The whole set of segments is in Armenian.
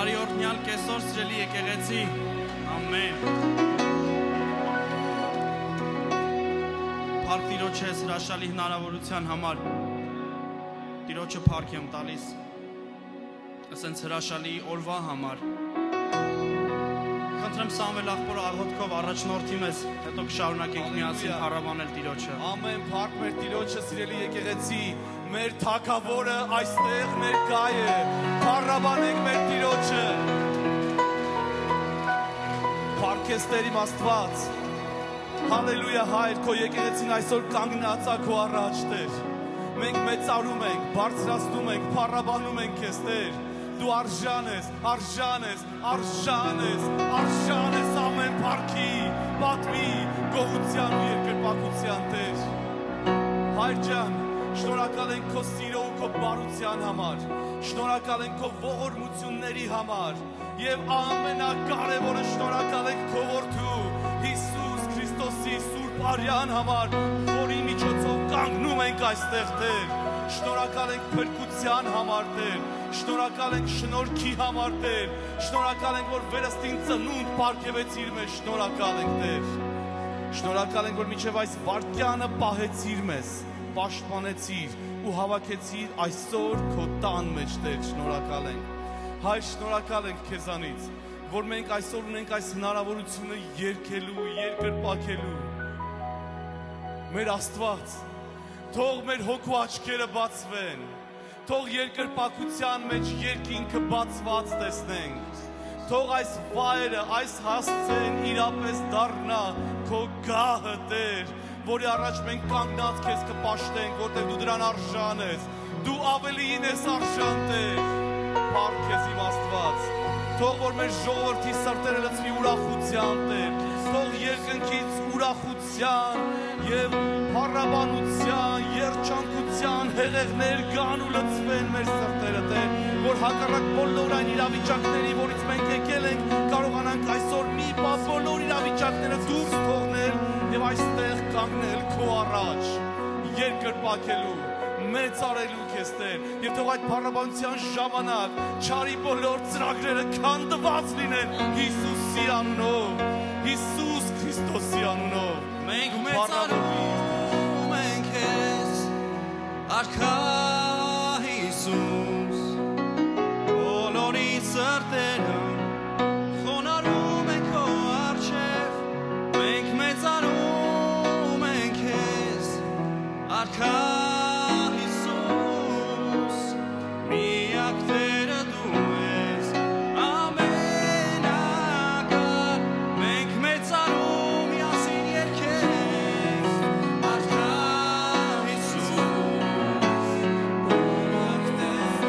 Բարի օրհնյալ կեսօր սիրելի եկեղեցի, ամեն։ Փառք Տիրոջ ես հրաշալի հնարավորության համար, Տիրոջը փառք եմ տալիս, ասենց հրաշալի օրվա համար։ Խնդրեմ Սամվել աղբորը աղոթքով առաջնորդի մեզ, հետո կշարունակենք միասին փառաբանել Տիրոջը։ Ամեն փառք մեր Տիրոջը, սիրելի եկեղեցի, մեր թագավորը այստեղ ներկա է, փառաբանենք մեր Տիրոջը։ Փառքես Տեր իմ Աստված։ Հալելույա Հայր, քո եկեղեցին այսօր կանգնած է քո առաջ Տեր։ Մենք մեծարում ենք, բարձրացնում ենք, փառաբանում ենք քեզ Տեր։ Դու արժան ես, արժան ես, արժան ես, արժան ես ամեն փառքի, պատվի, գոհության ու երկրպագության Տեր։ Հայր ջան, շնորհակալ ենք քո սիրո ու քո բարության համար, շնորհակալ ենք քո ողորմությունների համար եւ ամենակարևորը շնորհակալ ենք քո որդու Հիսուս Քրիստոսի սուրբ արյան համար, որի միջոցով կանգնում ենք այստեղ Տեր։ Շնորհակալ ենք փրկության համար Տեր, շնորհակալ ենք շնորհքի համար Տեր, շնորհակալ ենք որ վերստին ծնունդ պարգևեցիր մեզ, շնորհակալ ենք Տեր։ Շնորհակալ ենք որ մինչև այս վայրկյանը պահեցիր մեզ, պաշտպանեցիր ու հավաքեցիր այսօր քո տան մեջ Տեր, շնորհակալ ենք։ Հայր, շնորհակալ ենք քեզանից, որ մենք այսօր ունենք այս հնարավորությունը երգելու, երկրպագելու։ Մեր Աստված, թող մեր հոգու աչքերը բացվեն, թող երկրպագության մեջ երկինքը բացված տեսնենք, թող այս վայրը, այս հասցեն իրապես դառնա քո գահը Տեր, որի առաջ մենք կանգնած քեզ կպաշտենք, որտեղ դու դրան արժան ես, դու ավելին ես արժան Տեր, փառք քեզ իմ Աստված, թող որ մեր ժողովրդի սրտերը լցվի ուրախության Տեր, թող երկնքից ուրախության եւ փառաբանության, երջանկության հեղեղներ գան ու լցվեն մեր սրտերը Տեր, որ հակառակ բոլոր այն իրավիճակների, որից մենք եկել ենք, կարողանանք այսօր մի բան բոլոր իրավիճակները դուրս թողնել եւ այստեղ կանգնել քո առաջ, երկրպագելու, մեծարելու քեզ Տեր, եւ թող այդ փառաբանության ժամանակ չարի բոլոր ծրագրերը քանդված լինեն Հիսուսի անունով, Հիսուս Քրիստոսի անունով։ Մենք մեծարում ենք քեզ, Արքա Հիսուս, բոլորի սրտերը խոնարհում են քո առջև, մենք մեծարում ենք քեզ, Արքա Հիսուս, միակ Տերը դու ես, ամենակար, մենք մեծարում միասին երգենք, Արքա Հիսուս, միակ Տեր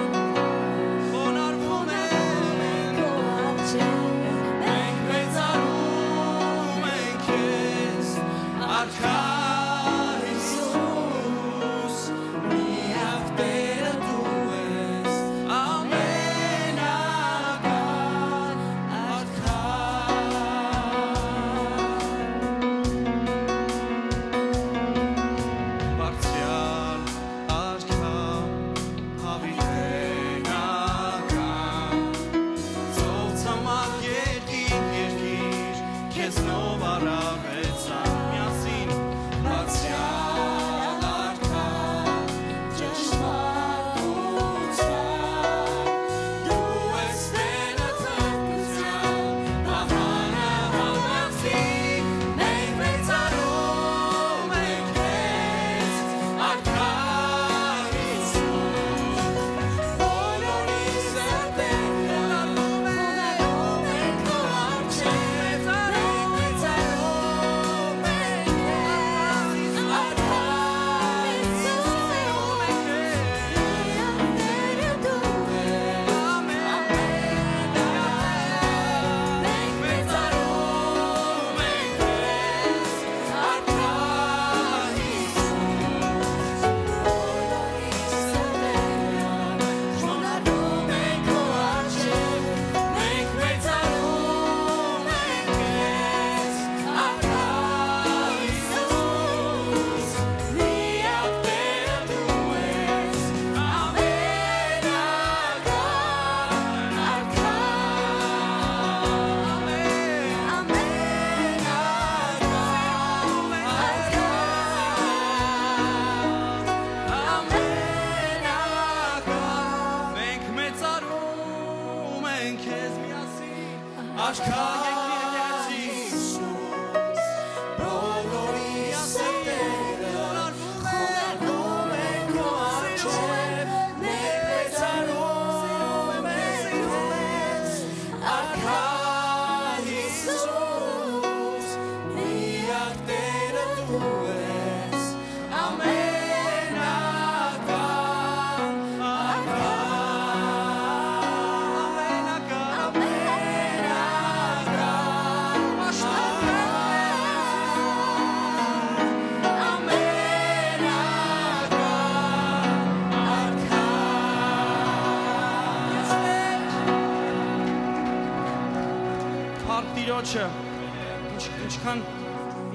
Տիրոջը։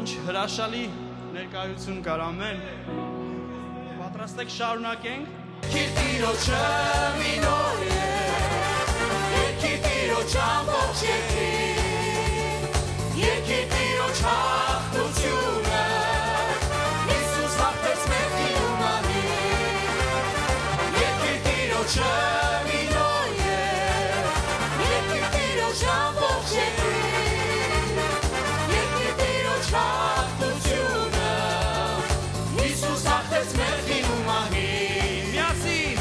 Ինչ հրաշալի ներկայություն կար, ամեն։ Պատրաստ եք շարունակենք։ Եկիր Տիրոջը մի նոր է, եկիր Տիրոջ ամբողջ երկիր, եկիր Տիրոջ հաղթությունը, Հիսուս հաղթեց մեր դիմումահին, եկիր Տիրոջը մի նոր է, եկիր Տիրոջ ամբողջ երկիր, եկիր Տիրոջ հաղթությունը, Հիսուս հաղթեց մեր դիմումահին, միասին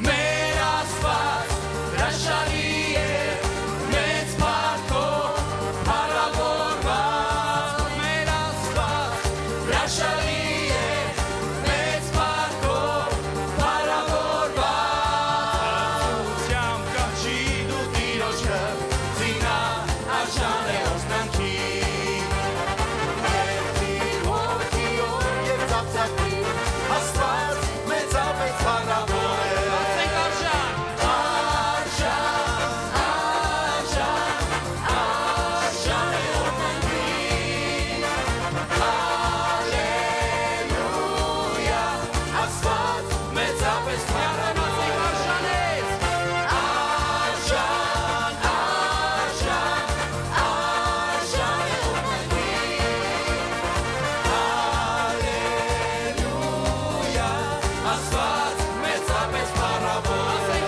մեր Աստված հրաշալի է, մեծ փառքով փառավորված, մեր Աստված հրաշալի է, մեծ փառքով փառավորված, ուրությամբ կանչի դու Տիրոջը, զինա արժան է օգնանքի, Աստված մեծապես փառավոր է, ասենք արժան, արժան է օգնանքի, հալելույա, Աստված մեծապես փառավոր է, արժան է Աստված մեծապես փառավոր է,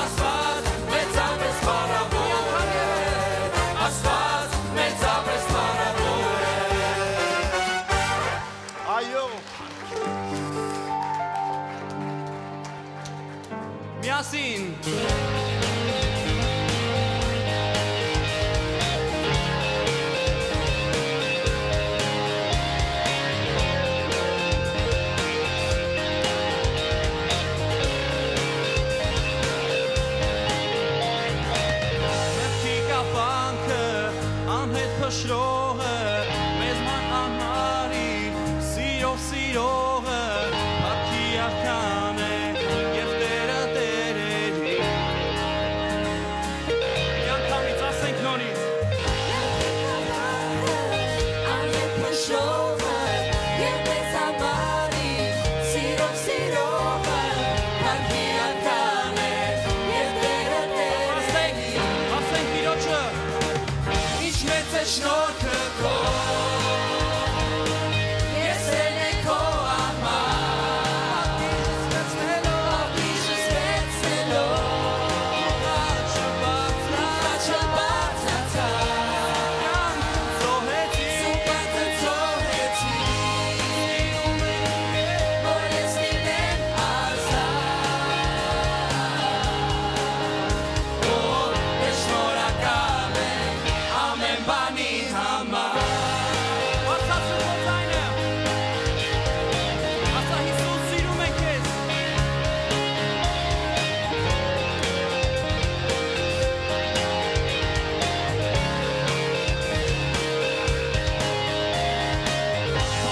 Աստված մեծապես փառավոր է, Աստված մեծապես փառավոր է, այո, Միասին։ Մեղքի կապանքը, անհետ փշրողը, մեզ ման անհարի, սիրողը, փառքի արքան է, և Տերը տերերի։ Մի անգամից ասենք նորից։ Անհետ փշրողը, և մեզ համարի, սիրողը, փառքի արքան է, և Տերը տերերի։ Ասենք Տիրոջը։ ինչ մեծ է շնորհքը քո, ես էլ է քո համար, Ապիշս վերցնելով, Աղաչը բարձրացավ, Սուկատը ծոհեցի, որ ես լինեմ ազատ, ես շնորհակալ եմ ամեն բանի համար, Բարձրացրու քո ձայնը։ Ասա Հիսուս սիրում է քեզ։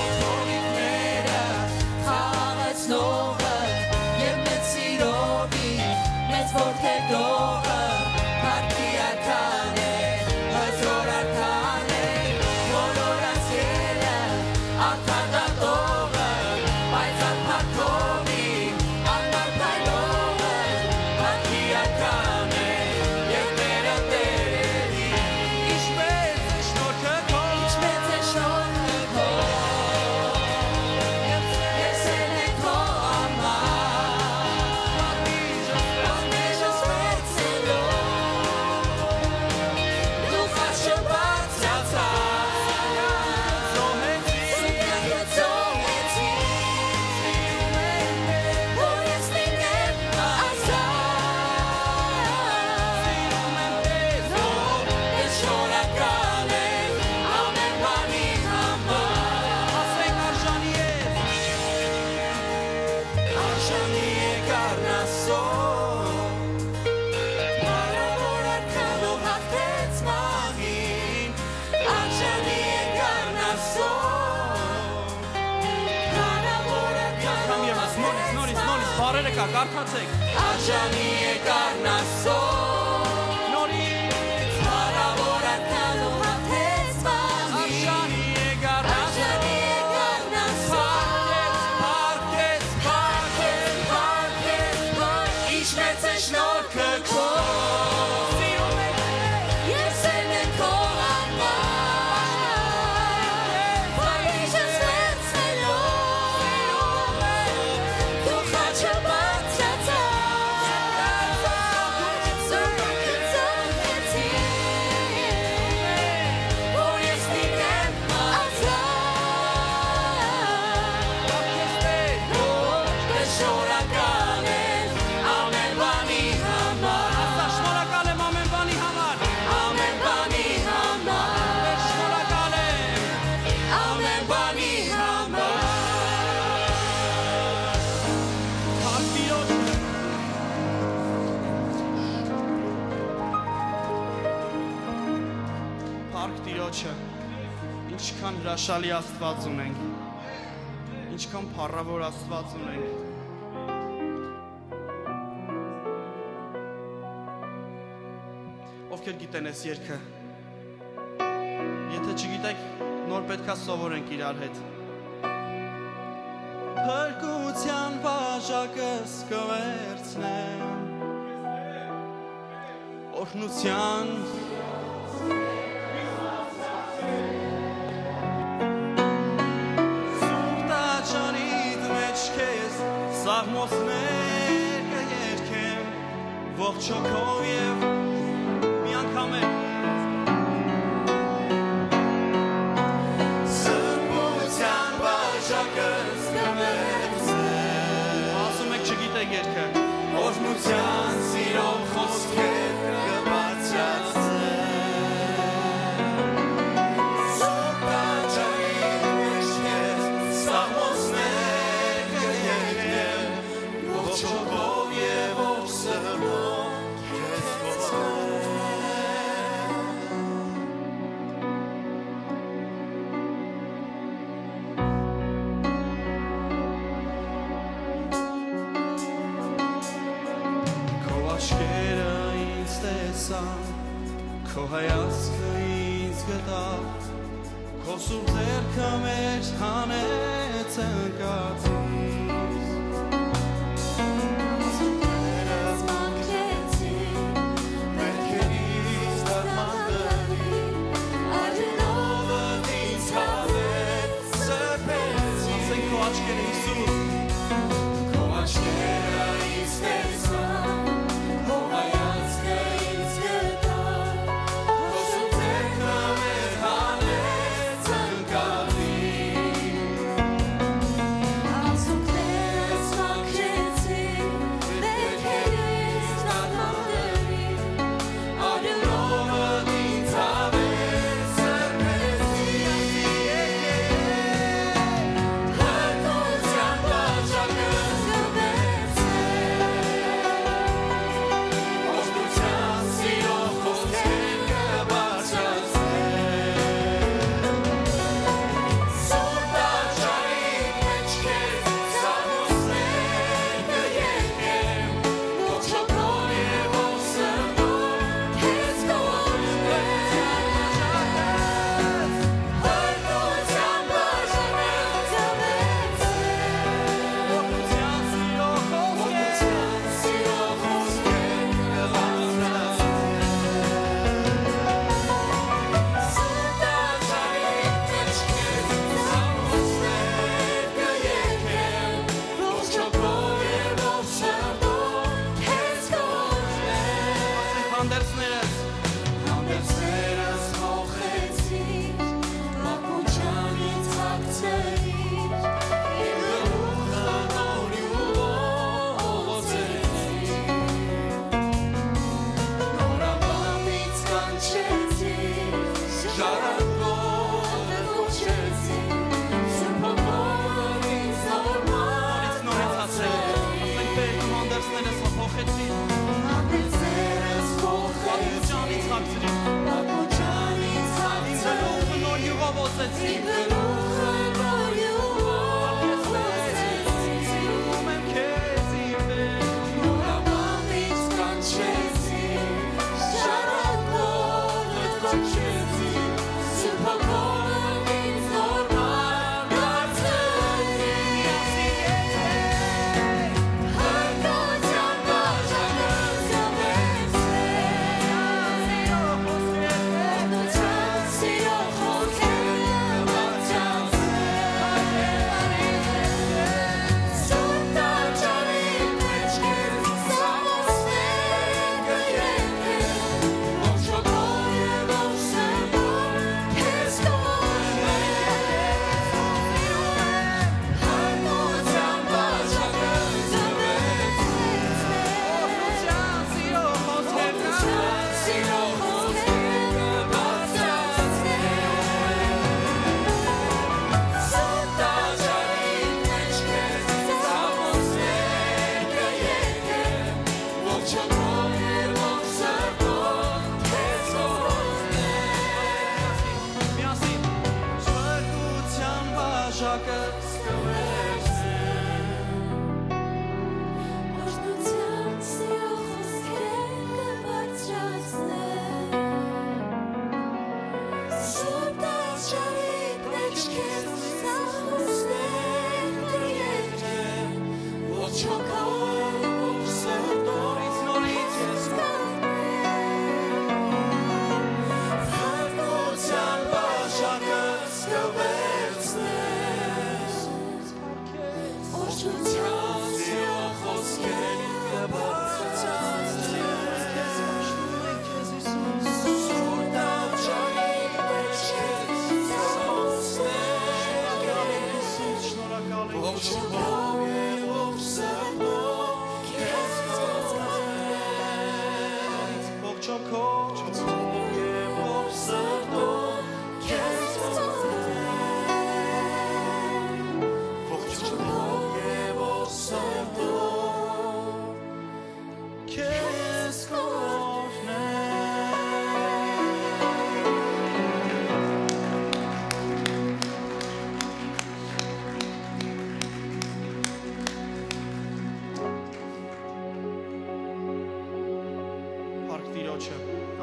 Թողիկները խաղացնողը, և մեծ սիրովի, մեծ որդեգրողը, փառքի արքան է, հզոր արքան է, բոլորած ելը, արտադատողը, պայծառ փառքովի, անմար փայլողը, փառքի արքան է, և Տերը տերերի, Ինչպես է շնորհքը քո։ մեծ է շնորհը քո, ես էլ է քո համար, Ապիշս վերցնելով, դու խաչը բարձրացավ, Սուկատը ծոհեցի, որ ես լինեմ ազատ, ես շնորհակալ եմ ամեն բանի համար, Ասենք արժանի է։ արժանի է գառնասով, փառավոր արքանով հաղթեց մահին, արժանի է գառնասով, փառավոր Անգամ ևս, նորից, բարերը կա, կարդացեք։ արժանի է գառնասով, Նորից, փառավոր արքանով Տիրոջը, ինչքան հրաշալի Աստված ունենք, ինչքան փառավոր Աստված ունենք։ Ովքեր գիտեն այս երգը, եթե չգիտեք, նոր պետքա սովորենք իրար հետ։ Փրկության բաժակս կվերցնեմ, օրհնության Սուրտաճանիդ մեջ քեզ սաղմոսներ կերքեմ, ողջ հոգով և մի անգամ է Սրբության բաժակս կվերցնեմ Ասում եք չգիտեք երգը Օրհնության սիրով խոսքեր Քո հայացքը ինձ գտավ, քո սուրբ ձեռքը մեջ հանեց ընկածից Ասունքներս մաքրեցին, վերքերից դարմանդրին Աջրովդ ինձ հավեց սրբեցին Ասենք քո աչքերը Հիսուս Քո աչքերը ինձ տեսան Քո հայացքը ինձ գտավ Քո սուրբ ձեռքը մեր հանեց ընկածին Ասունքներս մաքրեցին, վերքերից դարմանդրին Աջրովդ ինձ հավեց սրբեցին Փրկության բաժակս կվերցնեմ Օրհնության սիրով խոսքեր կբարձրացնեմ Սուրբ աչքերի մեջ քեզ սաղմոսներ կերքեմ Ողջ հոգով և ողջ սրտով քեզ կօրհնեմ Փրկության բաժակս կվերցնեմ Օրհնության սիրով խոսքեր Հանդերձներս մոխեցիր, մակուճանից հագցրիր Եվ գլուխը նորյունով ողոցեցիր Նորաբանից կանչեցիր, ժառանգողը կոչեցիր Սուրբ հոգով ինձ նորմալ Ասենք բերում հանդերձներս փոխեցիր Հանդերձներս փոխեցիր Մակուճանից հագցրիր Գլուխը նոր յուղով ոցեցիր Գլուխը նոր յուղով ոցեցիր Սիրում եմ քեզ իմ Տեր Նորաբանից կանչեցիր Ժառանգողը կոչեցիր Սուրբ հոգով ինձ նորմալ դարձրիր Փրկության բաժակս կվերցնեմ Օրհնության սիրով խոսքեր կբարձրացնեմ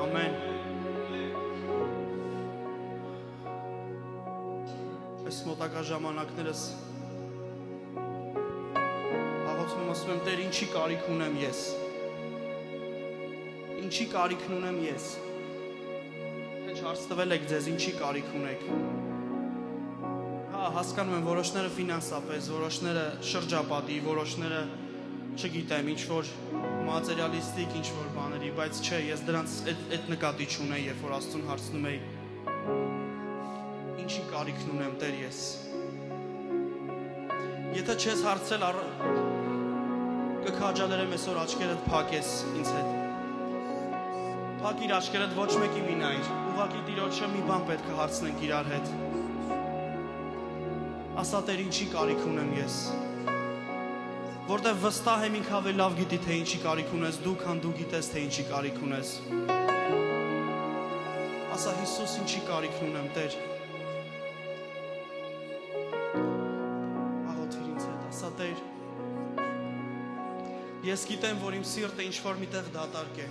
Ամեն։ Այս մոտակա ժամանակներս աղոթում եմ, ասում եմ, Տեր, ինչի կարիք ունեմ ես։ Ինչի կարիքն ունեմ ես։ Հենց հարց տվել եք ձեզ, ինչի կարիք ունեք։ Հա, հասկանում եմ, որոշները ֆինանսապես, որոշները շրջապատի, որոշները չգիտեմ, ինչ-որ մատերիալիստիկ, ինչ-որ բաների, բայց չէ, ես դրանց այդ նկատի չունեի, երբ որ Աստծուն հարցնում էի, ինչի կարիքն ունեմ, Տեր, ես։ Եթե չես հարցել, կքաջալերեմ այսօր աչքերդ փակես ինձ հետ։ Փակիր աչքերդ, ոչ մեկի մի նայիր, ուղղակի Տիրոջը մի բան պետք է հարցնենք իրար հետ։ Ասա Տեր, ինչի կարիք ունեմ ես։ Որտեվ վստահ եմ ինքը ավելի լավ գիտի, թե ինչի կարիք ունես դու, քան դու գիտես, թե ինչի կարիք ունես։ Ասա Հիսուս, ինչի կարիքն ունեմ, Տեր։ Աղոթիր ինձ հետ, ասա Տեր։ Ես գիտեմ, որ իմ սիրտը ինչ-որ միտեղ դատարկ է։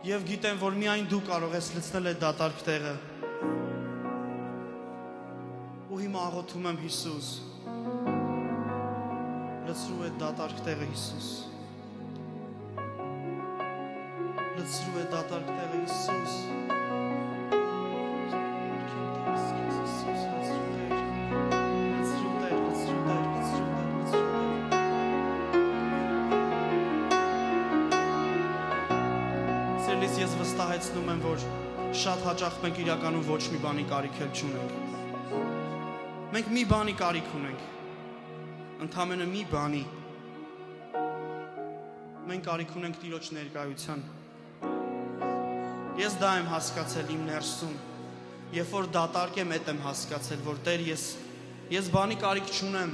Եվ գիտեմ, որ միայն դու կարող ես լցնել այդ դատարկ տեղը։ Ու հիմա աղոթում եմ Հիսուս, լցրու այդ դատարկ տեղը Հիսուս, լցրու այդ դատարկ տեղը Հիսուս, Սիրելիս, ես վստահեցնում եմ, որ շատ հաճախ մենք իրականում ոչ մի բանի կարիք էլ չունենք։ Մենք մի բանի կարիք ունենք, ընդամենը մի բանի, մենք կարիք ունենք Տիրոջ ներկայության։ Ես դա եմ հասկացել իմ ներսում, երբ որ դատարկ եմ, էդ եմ հասկացել, որ Տեր, ես բանի կարիք չունեմ,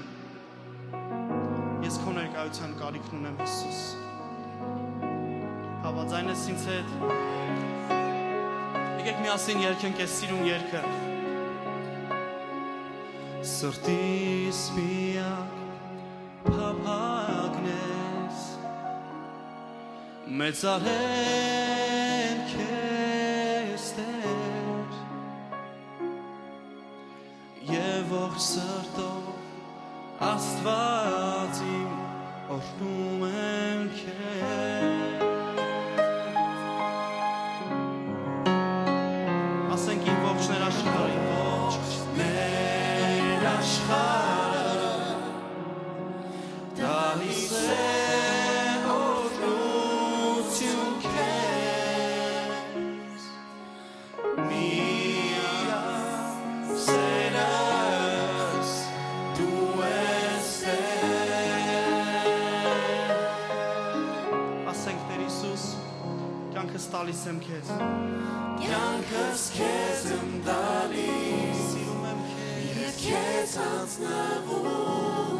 ես քո ներկայության կարիքն ունեմ, Հիսուս։ Հավատայն ես ինձ հետ, եկեք միասին երգենք այս սիրուն երգը։ Սրտիս միակ փափագն ես, մեծարեմ քեզ Տեր, եւ ողջ սրտով Աստված իմ օրհնում եմ քեզ։ Ասենք իմ ողջ ներաշխարհի աշխարհը տալիս է օրհնություն քեզ, միակ սերս դու ես ասենք Տեր Հիսուս, կյանքս տալիս եմ քեզ, կյանքս քեզ եմ տալիս, Քեզ անձնվում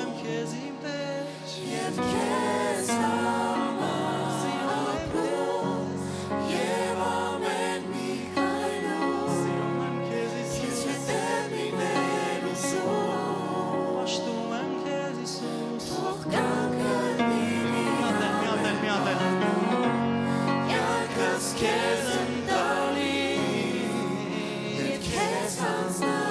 եմ քեզ իմ Տեր, և քեզ համար ապրում, և ամեն մի քայլում, սիրում եմ քեզ Հիսուս, հետև լինել ուսում, պաշտում եմ քեզ Հիսուս, թող կյանքդ լինի, մի հատ էլ, կյանքս քեզ եմ տալիս, և քեզ անձնվում,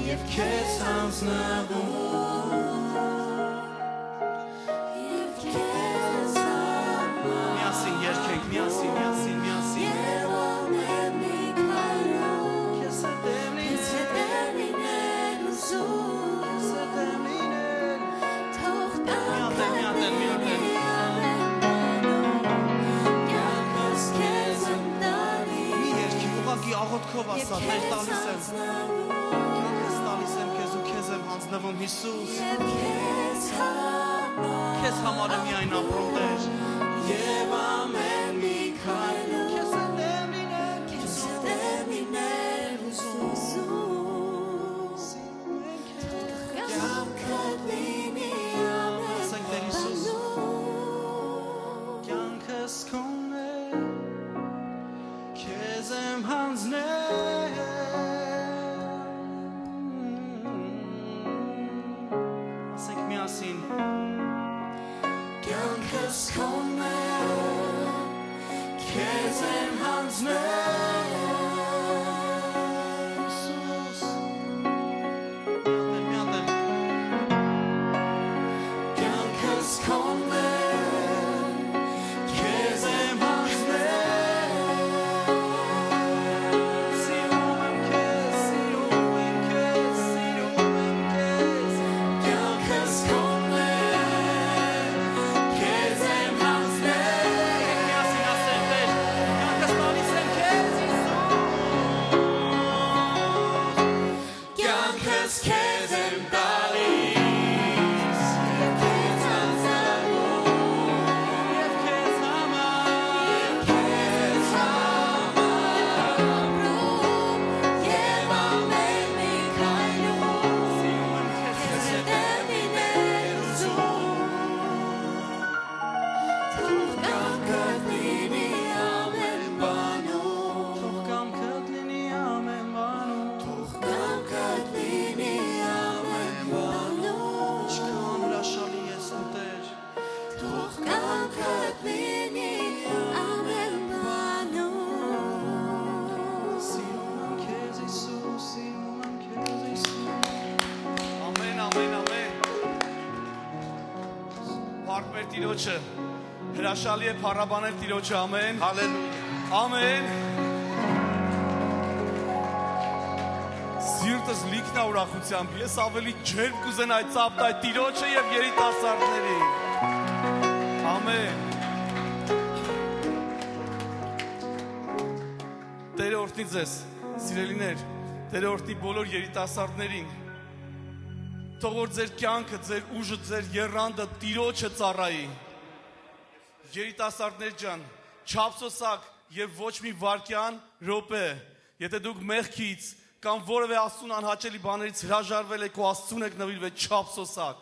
Եվ քեզ հանձնվում Եվ քեզ համար Միասին երկենք, միասին Եվ ամեն մի քայլում Քեզ հետև Քեզ հետև լինել ուզում Քեզ հետև լինել Թող Միատեն, միատեն, միատեն Կյանքս քեզ եմ տալիս Մի երկի ուղղակի աղոթքով Եվ ասա, քեզ տալիս եմ հանձնվում Կյանքս տալիս եմ քեզ ու քեզ եմ հանձնվում Հիսուս Եվ քեզ համար Քեզ համար եմ միայն ապրում Տեր Եվ ամեն մի քայլում Քեզ հետև լինել Քեզ հետև լինել ուզում Կյանքդ լինի Ասենք Տեր Հիսուս Կյանքս քոնն է Քեզ եմ հանձնել Ասենք միասին Կյանքս քոնն է Քեզ եմ հանձնել Հիսուս Միատեն Կյանքս քոնն է Քեզ եմ հանձնել Սիրում եմ քեզ, սիրում եմ քեզ, սիրում եմ քեզ Կյանքս քոնն է Քեզ եմ հանձնել Միասին ասենք Տեր Կյանքս տալիս եմ քեզ Հիսուս Կյանքս քեզ եմ տալիս Քեզ հանձնվում Եվ քեզ համար Քեզ համար ապրում Եվ ամեն մի քայլում Սիրում եմ քեզ Քեզ հետև լինել ուզում Թող կյանքդ լինի ամեն բանում Թող կամքդ լինի ամեն բանում Թող կյանքդ լինի ամեն բանում Ինչքան հրաշալի ես ու Տեր Թող կյանքդ լինի ամեն բանում Սիրում եմ քեզ Հիսուս, սիրում եմ քեզ Հիսուս Ամեն, ամեն, ամեն Փառք մեր Տիրոջը Հրաշալի է փառաբանել Տիրոջը, ամեն Հալելույա Ամեն Սիրտս լիքն է ուրախությամբ Ես ավելի ջերմ կուզենայի ծափտայ Տիրոջը եւ երիտասարդներին Ամեն Տերը օրհնի ձեզ, սիրելիներ, Տերը օրհնի բոլոր երիտասարդներին։ Թող որ ձեր կյանքը, ձեր ուժը, ձեր եռանդը Տիրոջը ծառայի։ Երիտասարդներ ջան, չափսոսակ եւ ոչ մի վարքյան, րոպե, եթե դուք մեղքից կամ որևէ Աստծուն անհաճելի բաներից հրաժարվել եք ու Աստծուն եք նվիրվել, չափսոսակ։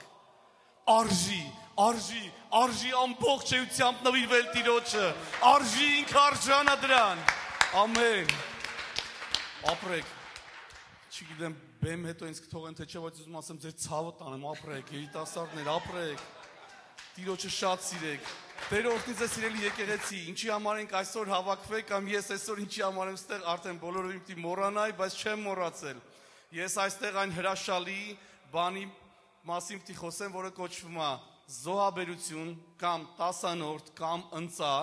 Արժի ամբողջ էությամբ նվիրվել Տիրոջը։ Արժի ինքը արժանա դրան։ Ամեն։ Ապրեք։ Չգիտեմ, բեմ հետո ինձ կթողեն թե չէ, բայց ուզում ասեմ ձեր ցավը տանեմ, ապրեք, երիտասարդներ, ապրեք։ Տիրոջը շատ սիրեք։ Տեր օրհնի ձեզ սիրելի եկեղեցի, ինչի համար ենք այսօր հավաքվել կամ ես այսօր ինչի համար եմ ստեղ արդեն բոլորովին պիտի մոռանայի, բայց չեմ մոռացել։ Ես այստեղ այն հրաշալի բանի մասին պիտի խոսեմ, որը կոչվում է զոհաբերություն կամ տասանորդ կամ ընծա,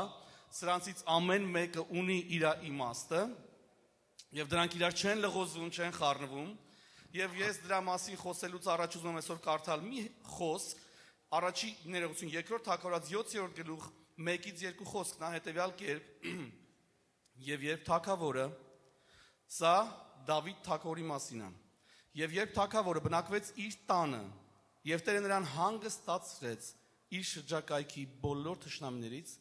սրանցից ամեն մեկը ունի իր իմաստը եւ դրանք իրար չեն լղոզվում, չեն խառնվում եւ ես դրա մասին խոսելուց առաջ ուզում եմ այսօր կարդալ մի խոսք առաջի ներողություն երկրորդ Թագավորաց 7-րդ գլուխ 1-ից 2 խոսքն է հետեւյալ կերպ եւ երբ Թագավորը սա Դավիթ Թագավորի մասին է եւ երբ Թագավորը բնակվեց իր տանը եւ Տերը նրան հանգստացրեց իր շրջակայքի բոլոր թշնամիներից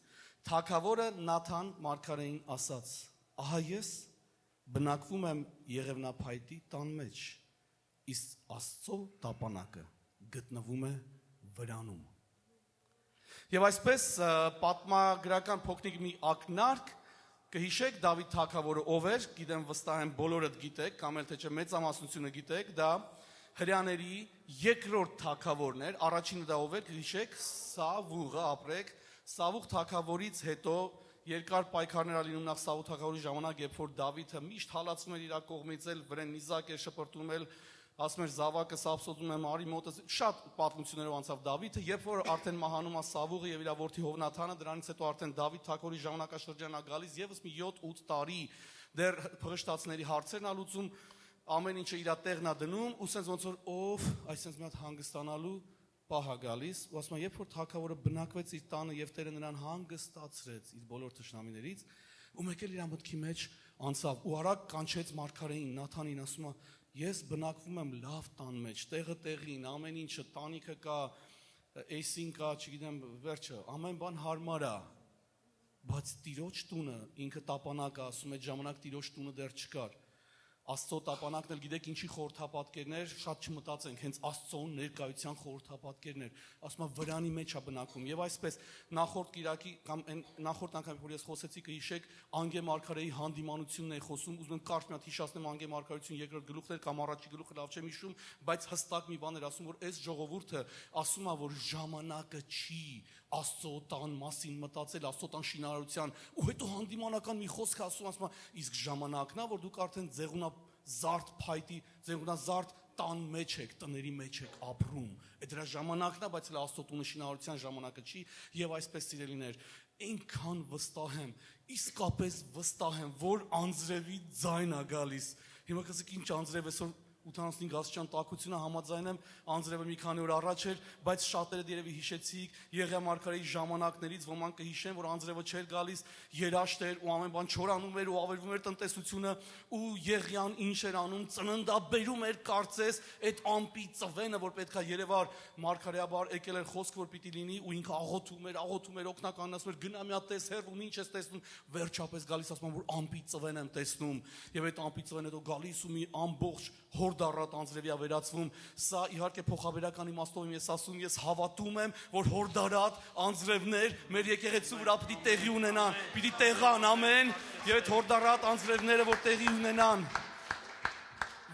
Թագավորը Նաթան մարգարեին ասաց ահա ես բնակվում եմ Եղևնափայտի տան մեջ իսկ Աստծո տապանակը գտնվում է վրանում եւ այսպես պատմագրական փոքրիկ մի ակնարկ կհիշեք Դավիթ թագավորը ով էր գիտեմ վստահ եմ բոլորդ գիտեք կամ էլ թե չէ մեծամասնությունը գիտեք դա հրյաների երկրորդ թագավորն էր առաջինը դա ով էր կհիշեք Սավուղը ապրեք Սավուղ թագավորից հետո երկար պայքարներ ալինում նախ Սավուղ թագավորի ժամանակ երբ որ Դավիթը միշտ հալածում էր իր կողմից էլ վրեն նիզակ էր շպրտում էլ ասում էր զավակը սապսոզում եմ արի մոտը շատ պատմություններով անցավ Դավիթը, երբ որ արդեն մահանում է Սավուղը եւ իր որդի Հովնաթանը, դրանից հետո արդեն Դավիթ թագավորի ժամանակաշրջանն է գալիս, եւս մի 7-8 տարի դեռ փղշտացների հարցերն ա լուծում, ամեն ինչը իր տեղն է դնում, ու sense ոնց որ ով, այսինքն մի հատ հանգստանալու պահ է գալիս, ու ասում եմ, երբ որ թագավորը բնակվեց իր տանը եւ Տերը նրան հանգստացրեց իր բոլոր թշնամիներից, ու մեկ էլ իր մտքի մեջ անցավ ու արագ կանչեց մարգարեին Նաթանին, ասում է, ես բնակվում եմ լավ տան մեջ, տեղը տեղին, ամեն ինչը, տանիքը կա, էյսին կա, չգիտեմ, վերջը, ամեն բան հարմար է, բայց Տիրոջ տունը ինքը տապանակ է, ասում է, ժամանակ Տիրոջ տունը դեռ չկար։ Աստծո տապանակն էլ գիտեք ինչի խորհրդապատկերներ, շատ չմտածենք, հենց Աստծո ներկայության խորհրդապատկերներ, ասում եմ վրանի մեջ է բնակվում եւ այսպես նախորդ Կիրակի կամ նախորդ անգամ որ ես խոսեցի կհիշեք Անգե Մարգարեի հանդիմանությունն է խոսում, ուզում եմ կարճ մի հատ հիշացնեմ Անգե Մարգարեություն երկրորդ գլուխն էր կամ առաջի գլուխը լավ չեմ հիշում, բայց հստակ մի բան էր ասում, որ այս ժողովուրդը ասում է, որ ժամանակը չի Աստծո տան մասին մտածել, Աստծո տան շինարարության, ու հետո հանդիմանական մի խոսք ասում է, իսկ ժամանակն է, որ դուք արդեն ձեղունազարդ փայտի, ձեղունազարդ տան մեջ եք, տների մեջ եք ապրում։ Այդ դրա ժամանակն է, բայց էլ Աստծո տունը շինարարության ժամանակը չի, եւ այսպես սիրելիներ, այնքան վստահ եմ, իսկապես վստահ եմ, որ անձրևի ձայն է գալիս։ Հիմա կասեք ինչ անձրև է, որ 85 աստիճան տաքությունը համաձայն եմ, անձրևը մի քանի օր առաջ էր, բայց շատերը երևի հիշեցիք Եղիա մարգարեի ժամանակներից, ոմանք կհիշեն, որ անձրևը չէր գալիս, երաշտ էր ու ամեն բան չորանում էր ու ավերվում էր տնտեսությունը, ու Եղիան ինչ էր անում, ծննդաբերում էր կարծես այդ ամպի ծվենը, որ պետքա երևար, մարգարեաբար եկել էր խոսք, որ պիտի լինի, ու ինքը աղոթում էր, օգնականն ասում էր գնա մի հատ տես հերվում, ինչ ես տեսնում, վերջապես գալիս ասում որ ամպի ծվեն եմ տեսնում, եւ այդ ամպի ծվենը հետո գալիս ու մի ամբողջ հորդառատ անձրևի վերածվում, սա իհարկե փոխաբերական իմաստով եմ ես ասում, ես հավատում եմ, որ հորդառատ անձրևներ մեր եկեղեցու վրա պիտի տեղի ունենան, պիտի տեղան, ամեն, եւ այդ հորդառատ անձրևները որ տեղի ունենան,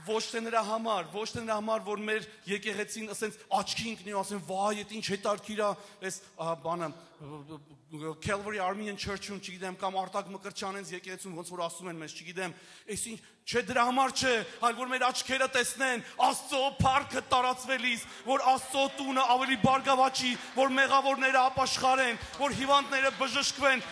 ոչ թե նրա համար, որ մեր եկեղեցին ասենց աչքի ընկնի, ասեն վայ, այդ ինչ հետարքիր է, այս բանը Calvary Armenian Church-ում, չգիտեմ, կամ Արտակ Մկրտչյանենց եկեղեցում, ոնց որ ասում են մեզ, չգիտեմ, այս ինչ չէ դրա համար չէ, այլ որ մեր աչքերը տեսնեն Աստծո փառքը տարածվելիս, որ Աստծո տունը ավելի բարգավաճի, որ մեղավորները ապաշխարեն, որ հիվանդները բժշկվեն,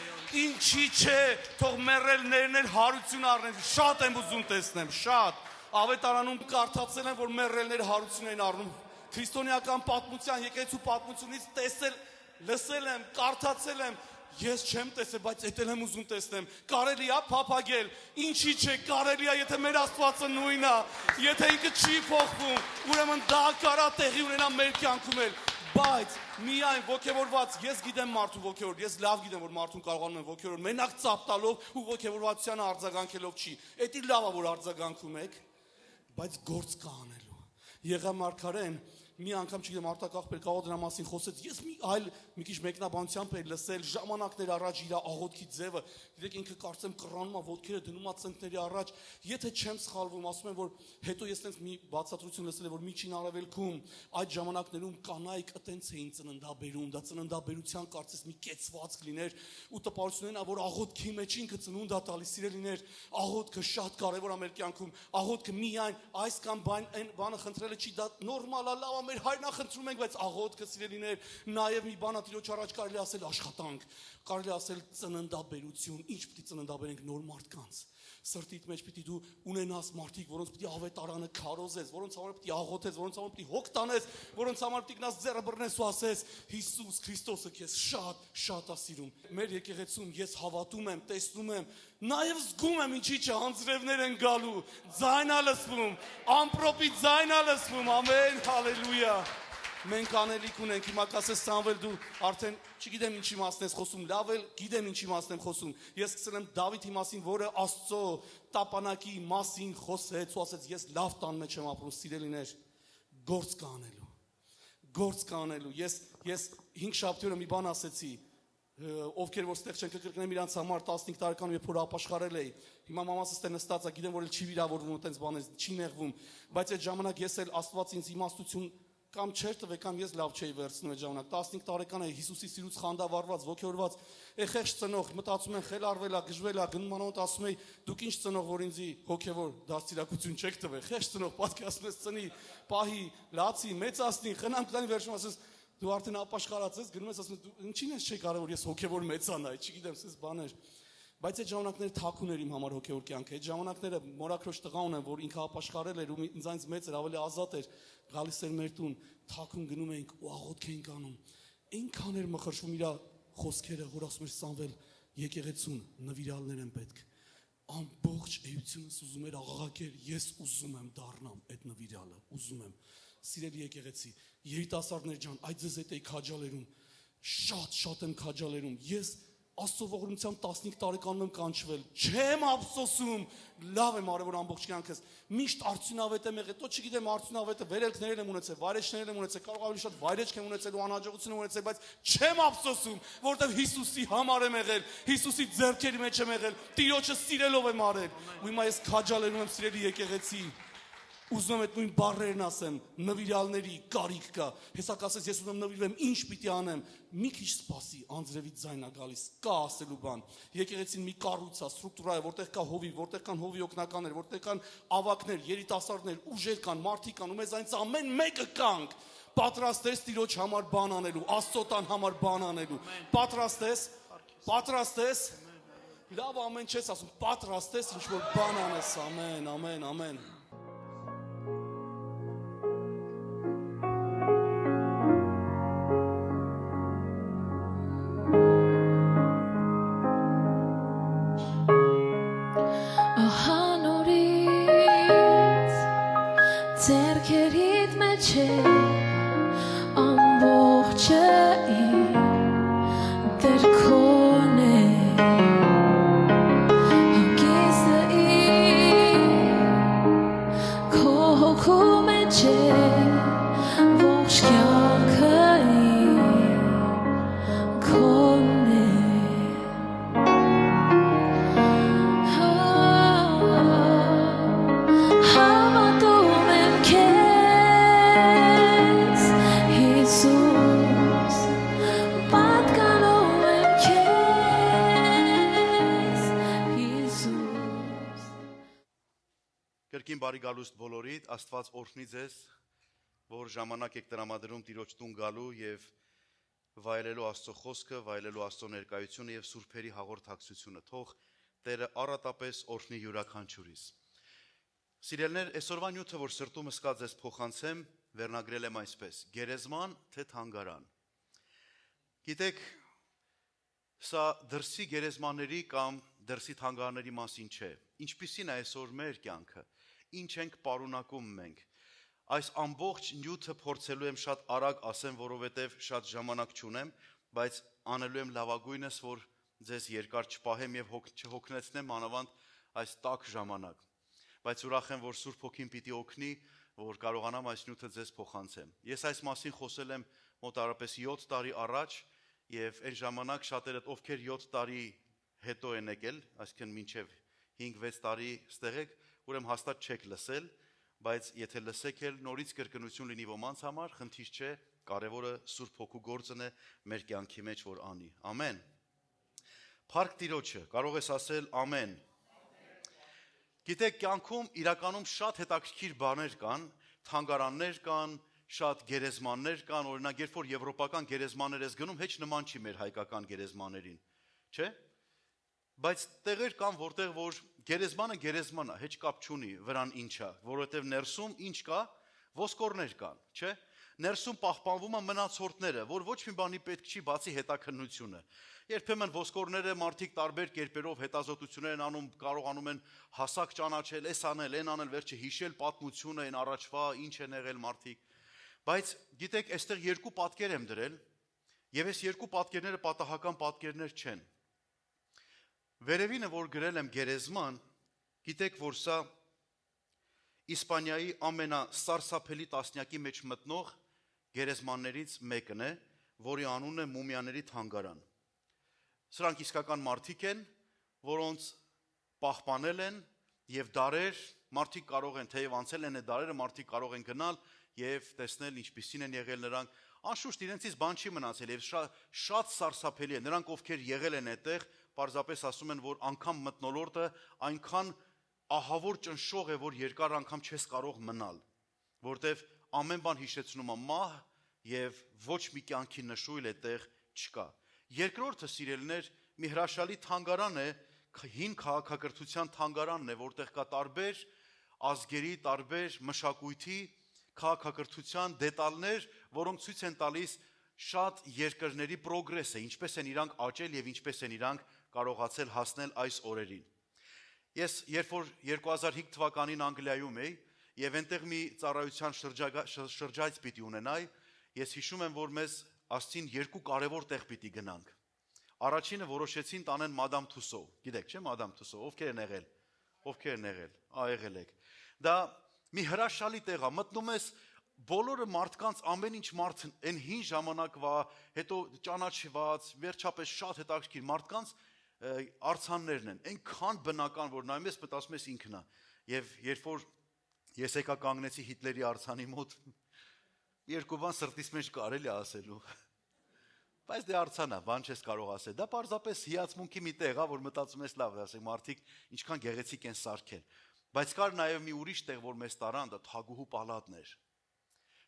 ինչի չէ, թող մեռելներն էլ հարություն առնեն, շատ եմ ուզում տեսնեմ, շատ, ավետարանում կարդացել են, որ մեռելները հարություն են առնում, քրիստոնեական պատմության, եկեղեցու պատմությունից տեսել, լսել եմ, կարդացել եմ, ես չեմ տեսել, բայց էդ եմ ուզում տեսնեմ, կարելի է փափագել, ինչի չէ, կարելի է, եթե մեր Աստվածը նույնն է, եթե ինքը չի փոխվում, ուրեմն դա կարա տեղի ունենա մեր կյանքում էլ, բայց միայն ոգևորված, ես գիտեմ մարդու ոգևոր, ես լավ գիտեմ, որ մարդուն կարողանում են ոգևոր, մենակ ծափ տալով ու ոգևորվածությանը արձագանքելով չի, էդի լավ է, որ արձագանքում եք, բայց գործ կա անելու, Եղիա մարգարեն մի անգամ չգիտեմ Արտակ աղբեր կարող դրա մասին խոսեց, ես մի քիչ մեկնաբանությամբ էի լսել ժամանակներ առաջ իր աղոթքի ձևը, գիտեք ինքը կարծեմ կռանում է ոտքերը դնում է ծնկների առաջ, եթե չեմ սխալվում, ասում են որ հետո ես տենց մի բացատրություն լսել եմ որ միջին արևելքում այդ ժամանակներում կանայք այտենց էին ծննդաբերում, դա ծննդաբերության կարծես մի կեցվածք լիներ ու տպավորությունն է որ աղոթքի մեջ ինքը ծնունդ է տալիս, սիրելիներ, աղոթքը շատ կարևոր է մեր կյանքում, աղոթքը միայն այս կամ այն բանը խնդրելը չի, դա նորմալ է, լավ մեր հայրն խնդրում ենք, բայց աղոթքը սիրելիներ, նաև մի բան Տիրոջ առաջ կարելի ասել աշխատանք, կարելի ասել ծննդաբերություն, ինչ պիտի ծննդաբերենք նոր մարդկանց։ Սրտիդ մեջ պիտի դու ունենաս մարդիկ, որոնց պիտի ավետարանը քարոզես, որոնց համար պիտի աղոթես, որոնց համար պիտի հոգ տանես, որոնց համար պիտի գնաս ձեռը բռնես ու ասես. Հիսուս Քրիստոսը քեզ շատ է սիրում։ Մեր եկեղեցում ես հավատում եմ, տեսնում եմ, նաև զգում եմ ինչի՞ չէ անձրևներ են գալու, ձայն է լսվում, ամպրոպի ձայն է լսվում, ամեն, հալելույա։ Մենք անելիք ունենք, հիմա կասես Սամվել դու արդեն չգիտեմ ինչի մասն ես խոսում, լավ էլ գիտեմ ինչի մասն եմ խոսում։ Ես սկսել եմ Դավիթի մասին, որը Աստծո տապանակի մասին խոսեց ու ասեց ես լավ տան մեջ եմ ապրում, սիրելիներ, գործ կա անելու։ Ես 5 շաբթի օրը մի բան ասեցի, ովքեր որ ստեղ չեն կկրկնեմ իրանց համար 15 տարեկանում երբ որ ապաշխարել էի, հիմա մամաս ստե նստած է, գիտեմ որ էլ չի վիրավորվում ու տենց բաներ, չի նեղվում, բայց այդ ժամանակ ես էլ Աստված ինձ իմաստություն Կամ չեր տվեք, կամ ես լավ չէի վերցնում այդ ժամանակ 15 տարեկան էի Հիսուսի սիրուց խանդավառված, ոգևորված, խեղճ ծնող, մտածում են խելարվել է, գժվել է, գնման օդ ասում էի, դուք ինչ ծնող, որ ինձի հոգևոր դաստիարակություն չեք տվել, խեղճ ծնող, պատկերացնում ես ծնի, պահի, լացի, մեծացնի, խնամ կտանի վերջում ասես դու արդեն ապաշխարած ես, գնում ես ասում դու ինչին ես չի կարող որ ես հոգևոր մեծանայի, չգիտեմ, սես բաներ։ Բայց այդ ժամանակները թաքուն էր իմ համար հոգևոր կյանքը։ Այդ ժամանակները մորաքրոջ տղա ունեմ, որ ինքը ապաշխարել էր ու ինձանից մեծ էր, ավելի ազատ էր, գալիս էր մեր տուն, թաքուն գնում էինք ու աղոթք էինք անում։ Այնքան էր մխրշվում իր խոսքերը, որ ասում էր Սամվել, եկեղեցուն նվիրալներ են պետք։ Ամբողջ էությունս ուզում էր աղաղակել, ես ուզում եմ դառնամ այդ նվիրալը, ուզում եմ։ Սիրելի եկեղեցի, երիտասարդներ ջան, այդ ձեզ հետ էի քաջալերում, շատ եմ քաջալերում։ Ես Աստծո ողորմությամբ 15 տարեկանում եմ կանչվել, չեմ ափսոսում, լավ եմ արել որ ամբողջ կյանքս, միշտ արդյունավետ եմ եղել, ոչ չգիտեմ արդյունավետը վերելքներ եմ ունեցել, վայրեջքներ եմ ունեցել, կարող ավելի շատ վայրեջք եմ ունեցել ու անհաջողություն եմ ունեցել, բայց չեմ ափսոսում, որովհետև Հիսուսի համար եմ եղել, Հիսուսի ձեռքերի մեջ եմ եղել, Տիրոջը սիրելով եմ արել, ու հիմա ես քաջալերում եմ սիրելի եկեղեցի։ Ուզում եմ այդ նույն բառերն ասեմ, նվիրալների կարիք կա։ Հեսա կասես, ես ուզում եմ նվիրվեմ, ինչ պիտի անեմ։ Մի քիչ սպասի, անձրևից ձայն է գալիս, կա ասելու բան։ Եկեղեցին մի կառույց է, ստրուկտուրա է, որտեղ կա հովիվ, որտեղ կան հովի օգնականներ, որտեղ կան ավակներ, երիտասարդներ, ուժեր կան, մարդիկ կան, ու մեզ այնց ամեն մեկը կանք։ Պատրաստ ես Տիրոջ համար բան անելու, Աստծո տան համար բան անելու։ Պատրաստ ես։ Պատրաստ ես։ Լավ ամեն չես ասում, պատրաստ ես ինչ որ բան անես, ամեն, ամեն, ամեն։ Ձեռքերիդ մեջ է ամբողջը իմ դեր քոն է հոգիստը իմ քո հոգու մեջ է ողջ կյանքը իմ քոն է Կրկին բարի գալուստ բոլորիդ, Աստված օրհնի ձեզ, որ ժամանակ եք տրամադրում Տիրոջ տուն գալու եւ վայելելու Աստծո խոսքը, վայելելու Աստծո ներկայությունը եւ սուրբերի հաղորդակցությունը։ Թող Տերը առատապես օրհնի յուրաքանչյուրիս։ Սիրելներ, այսօրվա նյութը, որ սրտումս կա ձեզ փոխանցեմ, վերնագրել եմ այսպես. գերեզման թե թանգարան։ Գիտեք, սա դրսի գերեզմանների կամ դրսի թանգարանների մասին չէ։ Ինչպիսին է այսօր մեր կյանքը, ինչ ենք պարունակում մենք։ Այս ամբողջ նյութը փորձելու եմ շատ արագ ասեմ, որովհետև շատ ժամանակ չունեմ, բայց անելու եմ լավագույնս, որ ձեզ երկար չպահեմ եւ չհոգնեցնեմ մանավանդ այս տաք ժամանակ։ Բայց ուրախ եմ, որ Սուրբ Հոգին պիտի օգնի, որ կարողանամ այս նյութը ձեզ փոխանցեմ։ Ես այս մասին խոսել եմ մոտարապես 7 տարի առաջ եւ այն ժամանակ շատերդ ովքեր 7 տարի հետո են եկել, այսինքն մինչև 5-6 տարի ստեղ եք, ուրեմն հաստատ չեք լսել, բայց եթե լսեք էլ նորից կրկնություն լինի ոմանց համար, խնդիր չէ, կարևորը Սուրբ Հոգու գործն է մեր կյանքի մեջ որ անի։ Ամեն։ Փառք Տիրոջը, կարող ես ասել ամեն։ Գիտեք, կյանքում իրականում շատ հետաքրքիր բաներ կան, թանգարաններ կան, շատ գերեզմաններ կան, օրինակ երբ որ եվրոպական գերեզմաններ ես գնում, հեչ նման չի մեր հայկական գերեզմաներին, չէ՞։ Բայց տեղեր կան, որտեղ որ գերեզմանը գերեզման է, հեչ կապ չունի վրան ինչ է, որովհետև ներսում ինչ կա, ոսկորներ կան, չէ՞։ Ներսում պահպանվում են մնացորդները, որ ոչ մի բանի պետք չի բացի հետաքննությունը։ Երբեմն ոսկորները մարդիկ տարբեր կերպերով հետազոտություններ են անում, կարողանում են հասակ ճանաչել, էս անել, այն անել, վերջը հիշել պատմությունը, այն առաջվա ինչ են եղել մարդիկ։ Բայց գիտեք, այստեղ երկու պատկեր եմ դրել, եւ այս երկու պատկերները պատահական պատկերներ չեն։ Վերևինը, որ գրել եմ գերեզման, գիտեք, որ սա Իսպանիայի ամենասարսափելի տասնյակի մեջ մտնող գերեզմաններից մեկն է, որի անունն է Մումիաների թանգարան։ Սրանք իսկական մարդիկ են, որոնց պահպանել են եւ դարեր մարդիկ կարող են, թեև անցել են այդ դարերը, մարդիկ կարող են գնալ եւ տեսնել ինչպիսին են եղել նրանք, անշուշտ իրենցից բան չի մնացել եւ շատ սարսափելի է։ Նրանք, ովքեր եղել են այդտեղ, պարզապես ասում են, որ անգամ մթնոլորտը այնքան ահավոր ճնշող է, որ երկար անգամ չես կարող մնալ, որտեվ ամեն բան հիշեցնում է մահ եւ ոչ մի կյանքի նշույլ այդտեղ չկա։ Երկրորդը, սիրելիներ, մի հրաշալի թանգարան է, հին քաղաքակրթության թանգարանն է, որտեղ կա տարբեր ազգերի, տարբեր մշակույթի, քաղաքակրթության դետալներ, որոնք ցույց են տալիս շատ երկրների պրոգրեսը, ինչպես են իրանք աճել եւ ինչպես են իրանք կարողացել հասնել այս օրերին։ Ես երբ որ 2005 թվականին Անգլիայում էի եւ այնտեղ մի ծառայության շրջայց պիտի ունենայի, ես հիշում եմ, որ մեզ ասցին երկու կարևոր տեղ պիտի գնանք։ Առաջինը որոշեցին տանեն Մադամ Թուսո, գիտեք, չէ՞ Մադամ Թուսո, ովքեր են եղել, եղել եք։ Դա մի հրաշալի տեղ է, մտնում ես բոլորը մարդկանց ամեն ինչ մարդ այն հին ժամանակվա, հետո ճանաչված, վերջապես շատ հետաքրքիր մարդկանց արձաններն են, այնքան բնական, որ նայում ես, մտածում ես ինքն է։ Եվ երբ որ ես եկա կանգնեցի Հիտլերի արձանի մոտ, երկու բան սրտիս մեջ կարելի ասելու։ Բայց դե արձան է, բան չես կարող ասել։ Դա պարզապես հիացմունքի մի տեղ է, որ մտածում ես լավ, ասենք մարդիկ ինչքան գեղեցիկ են սարքել։ Բայց կար նաև մի ուրիշ տեղ, որ մեզ տարան, դա Թագուհու պալատն էր։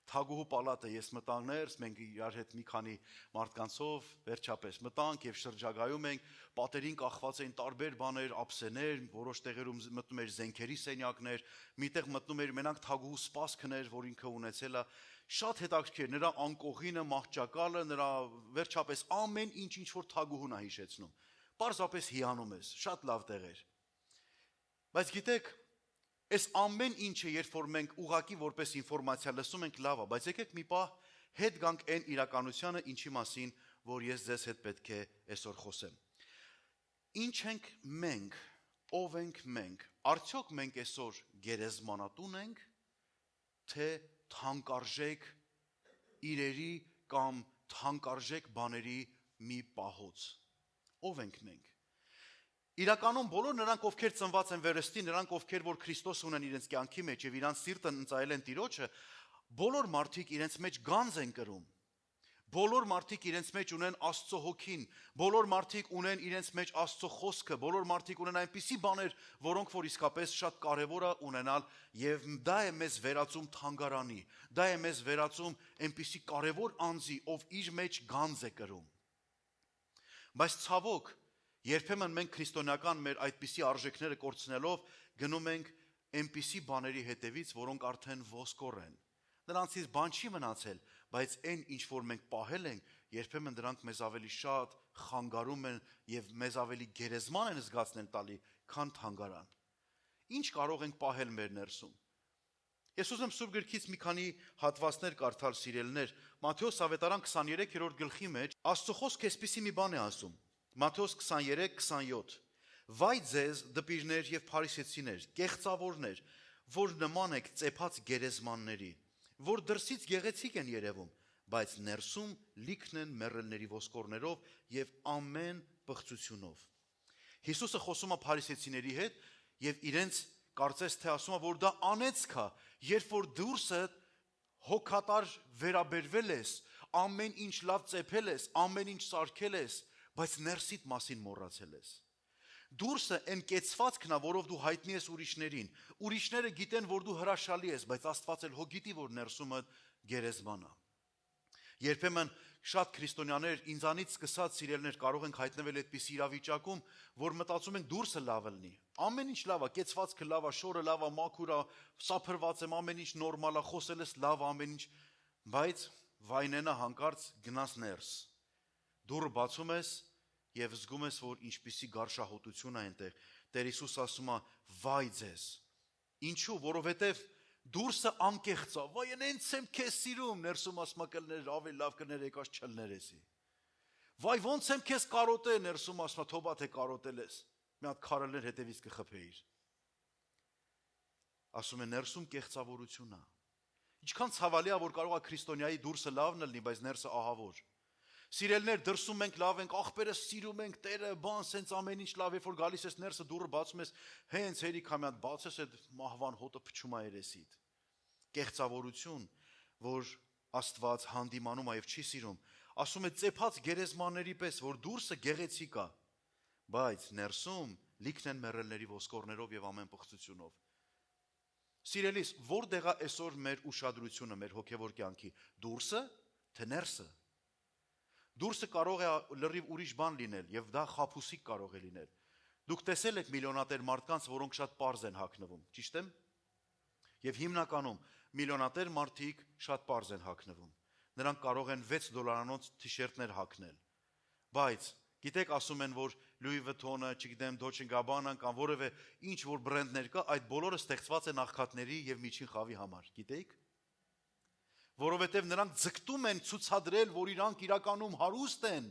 Թագուհու պալատը ես մտանք ներս, մենք իրար հետ մի քանի մարդկանցով վերջապես մտանք եւ շրջագայում ենք, պատերին կախված էին տարբեր բաներ, ափսեներ, որոշ տեղերում մտնում էր զենքերի սենյակներ, միտեղ մտնում էր մենակ Թագուհու սպասքներ, որ ինքը ունեցել է, շատ հետաքրքիր, նրա անկողինը, մահճակալը, նրա վերջապես ամեն ինչ որ Թագուհուն է հիշեցնում։ Պարզապես հիանում ես, շատ լավ տեղ էր։ Բայց գիտեք, այս ամեն ինչը, երբ որ մենք ուղակի որպես ինֆորմացիա լսում ենք, լավ է, բայց եկեք մի պահ հետ գանք այն իրականությանը, ինչի մասին, որ ես ձեզ հետ պետք է այսօր խոսեմ։ Ինչ ենք մենք, ով ենք մենք, արդյոք մենք այսօր գերեզմանատուն ենք, թե թանկարժեք իրերի կամ թանկարժեք բաների մի պահոց, ով ենք մենք։ Իրականում բոլոր նրանք, ովքեր ծնված են վերստի, նրանք, ովքեր որ Քրիստոս ունեն իրենց կյանքի մեջ եւ իրանց սիրտը ընծայել են Տիրոջը, բոլոր մարդիկ իրենց մեջ գանձ են կրում։ Բոլոր մարդիկ իրենց մեջ ունեն Աստծո հոգին, բոլոր մարդիկ ունեն իրենց մեջ Աստծո խոսքը, բոլոր մարդիկ ունեն այնպիսի բաներ, որոնք որ իսկապես շատ կարեւոր է ունենալ եւ դա է մեզ վերածում թանգարանի, դա է մեզ վերածում այնպիսի կարեւոր անձի, ով իր մեջ գանձ է կրում։ Բայց ցավոք, երբեմն մենք քրիստոնեական մեր այդպիսի արժեքները կորցնելով գնում ենք այնպիսի բաների հետևից, որոնք արդեն ոսկոր են։ Նրանցից բան չի մնացել, բայց այն ինչ որ մենք պահել ենք, երբեմն դրանք մեզ ավելի շատ խանգարում են եւ մեզ ավելի գերեզման են զգացնել տալի, քան թանգարան։ Ինչ կարող ենք պահել մեր ներսում։ Ես ուզում եմ Սուրբ գրքից մի քանի հատվածներ կարդալ, սիրելիներ։ Մատթեոս ավետարան 23-րդ գլխի մեջ Աստծո խոսքը այսպիսի մի բան է ասում։ Մատթեոս 23:27 Վայ ձեզ դպիրներ եւ փարիսեցիներ, կեղծավորներ, որ նման եք ծեփած գերեզմանների, որ դրսից գեղեցիկ են երևում, բայց ներսում լիքն են մեռելների ոսկորներով եւ ամեն պղծությունով։ Հիսուսը խոսում է փարիսեցիների հետ եւ իրենց կարծես թե ասում է, որ դա անեծք է, երբ որ դուրսը հոգատար վերաբերվել ես, ամեն ինչ լավ ծեփել ես, ամեն ինչ սարքել ես, բայց ներսիդ մասին մոռացել ես։ Դուրսը այն կեցվածքն է, որով դու հայտնի ես ուրիշներին։ Ուրիշները գիտեն, որ դու հրաշալի ես, բայց Աստված էլ հո գիտի, որ ներսումը գերեզման է։ Երբեմն շատ քրիստոնյաներ ինձանից սկսած սիրելներ կարող ենք հայտնվել այդպիսի իրավիճակում, որ մտածում ենք դուրսը լավ լինի։ Ամեն ինչ լավ է, կեցվածքը լավ է, շորը լավ է, մաքուր է, սափրված եմ, ամեն ինչ նորմալ է, խոսել ես լավ, ամեն ինչ, բայց վայնենա հանկարծ գնաս ներս։ Դուրը բացում ես եւ զգում ես, որ ինչպիսի գարշահոտություն է այնտեղ։ Տեր Հիսուս ասում է. «Վայ ձեզ»։ Ինչու՞, որովհետեւ դուրսը անկեղծ է։ Վայ, այնց եմ քեզ սիրում, ներսում ասում է կլներ ավելի լավ կներ եկած չլներ էսի։ Վայ, ոնց եմ քեզ կարոտել, ներսում ասում է թոբա թե կարոտել ես։ Մի հատ քարելներ հետևից կխփեիր։ Ասում է ներսում կեղծավորություն է։ Ինչքան ցավալի է, որ կարող է քրիստոնյայի դուրսը լավն լինի, բայց ներսը ահավոր։ Սիրելներ, դրսում մենք լավ ենք, աղբերս սիրում ենք, Տերը, բան, սենց ամեն ինչ լավ, երբ որ գալիս ես ներսը դուռը բացում ես, հենց հերիք համյատ բացես այդ մահվան հոտը փչում է երեսիդ։ Կեղծավորություն, որ Աստված հանդիմանում է եւ չի սիրում։ Ասում է ծեփած գերեզմանների պես, որ դուրսը գեղեցիկ է, բայց ներսում լիքն են մեռելների ոսկորներով եւ ամեն պղծությունով։ Սիրելիս, որտեղ է այսօր մեր ուշադրությունը մեր հոգեվոր կյանքի, դուրսը թե ներսը։ Դուրսը կարող է լրիվ ուրիշ բան լինել եւ դա խաբուսիկ կարող է լինել։ Դուք տեսել եք միլիոնատեր մարդկանց, որոնք շատ պարզ են հագնվում, ճիշտ եմ։ Եվ հիմնականում միլիոնատեր մարդիկ շատ պարզ են հագնվում։ Նրանք կարող են $6 թիշերտներ հագնել։ Բայց գիտեք, ասում են, որ Louis Vuitton-ը, չգիտեմ, Dolce & Gabbana-ն կամ որևէ ինչ որ բրենդներ կա, այդ բոլորը ստեղծված են աղքատների եւ միջին խավի համար, գիտեիք։ Որովհետև նրանք ձգտում են ցուցադրել, որ իրանք իրականում հարուստ են,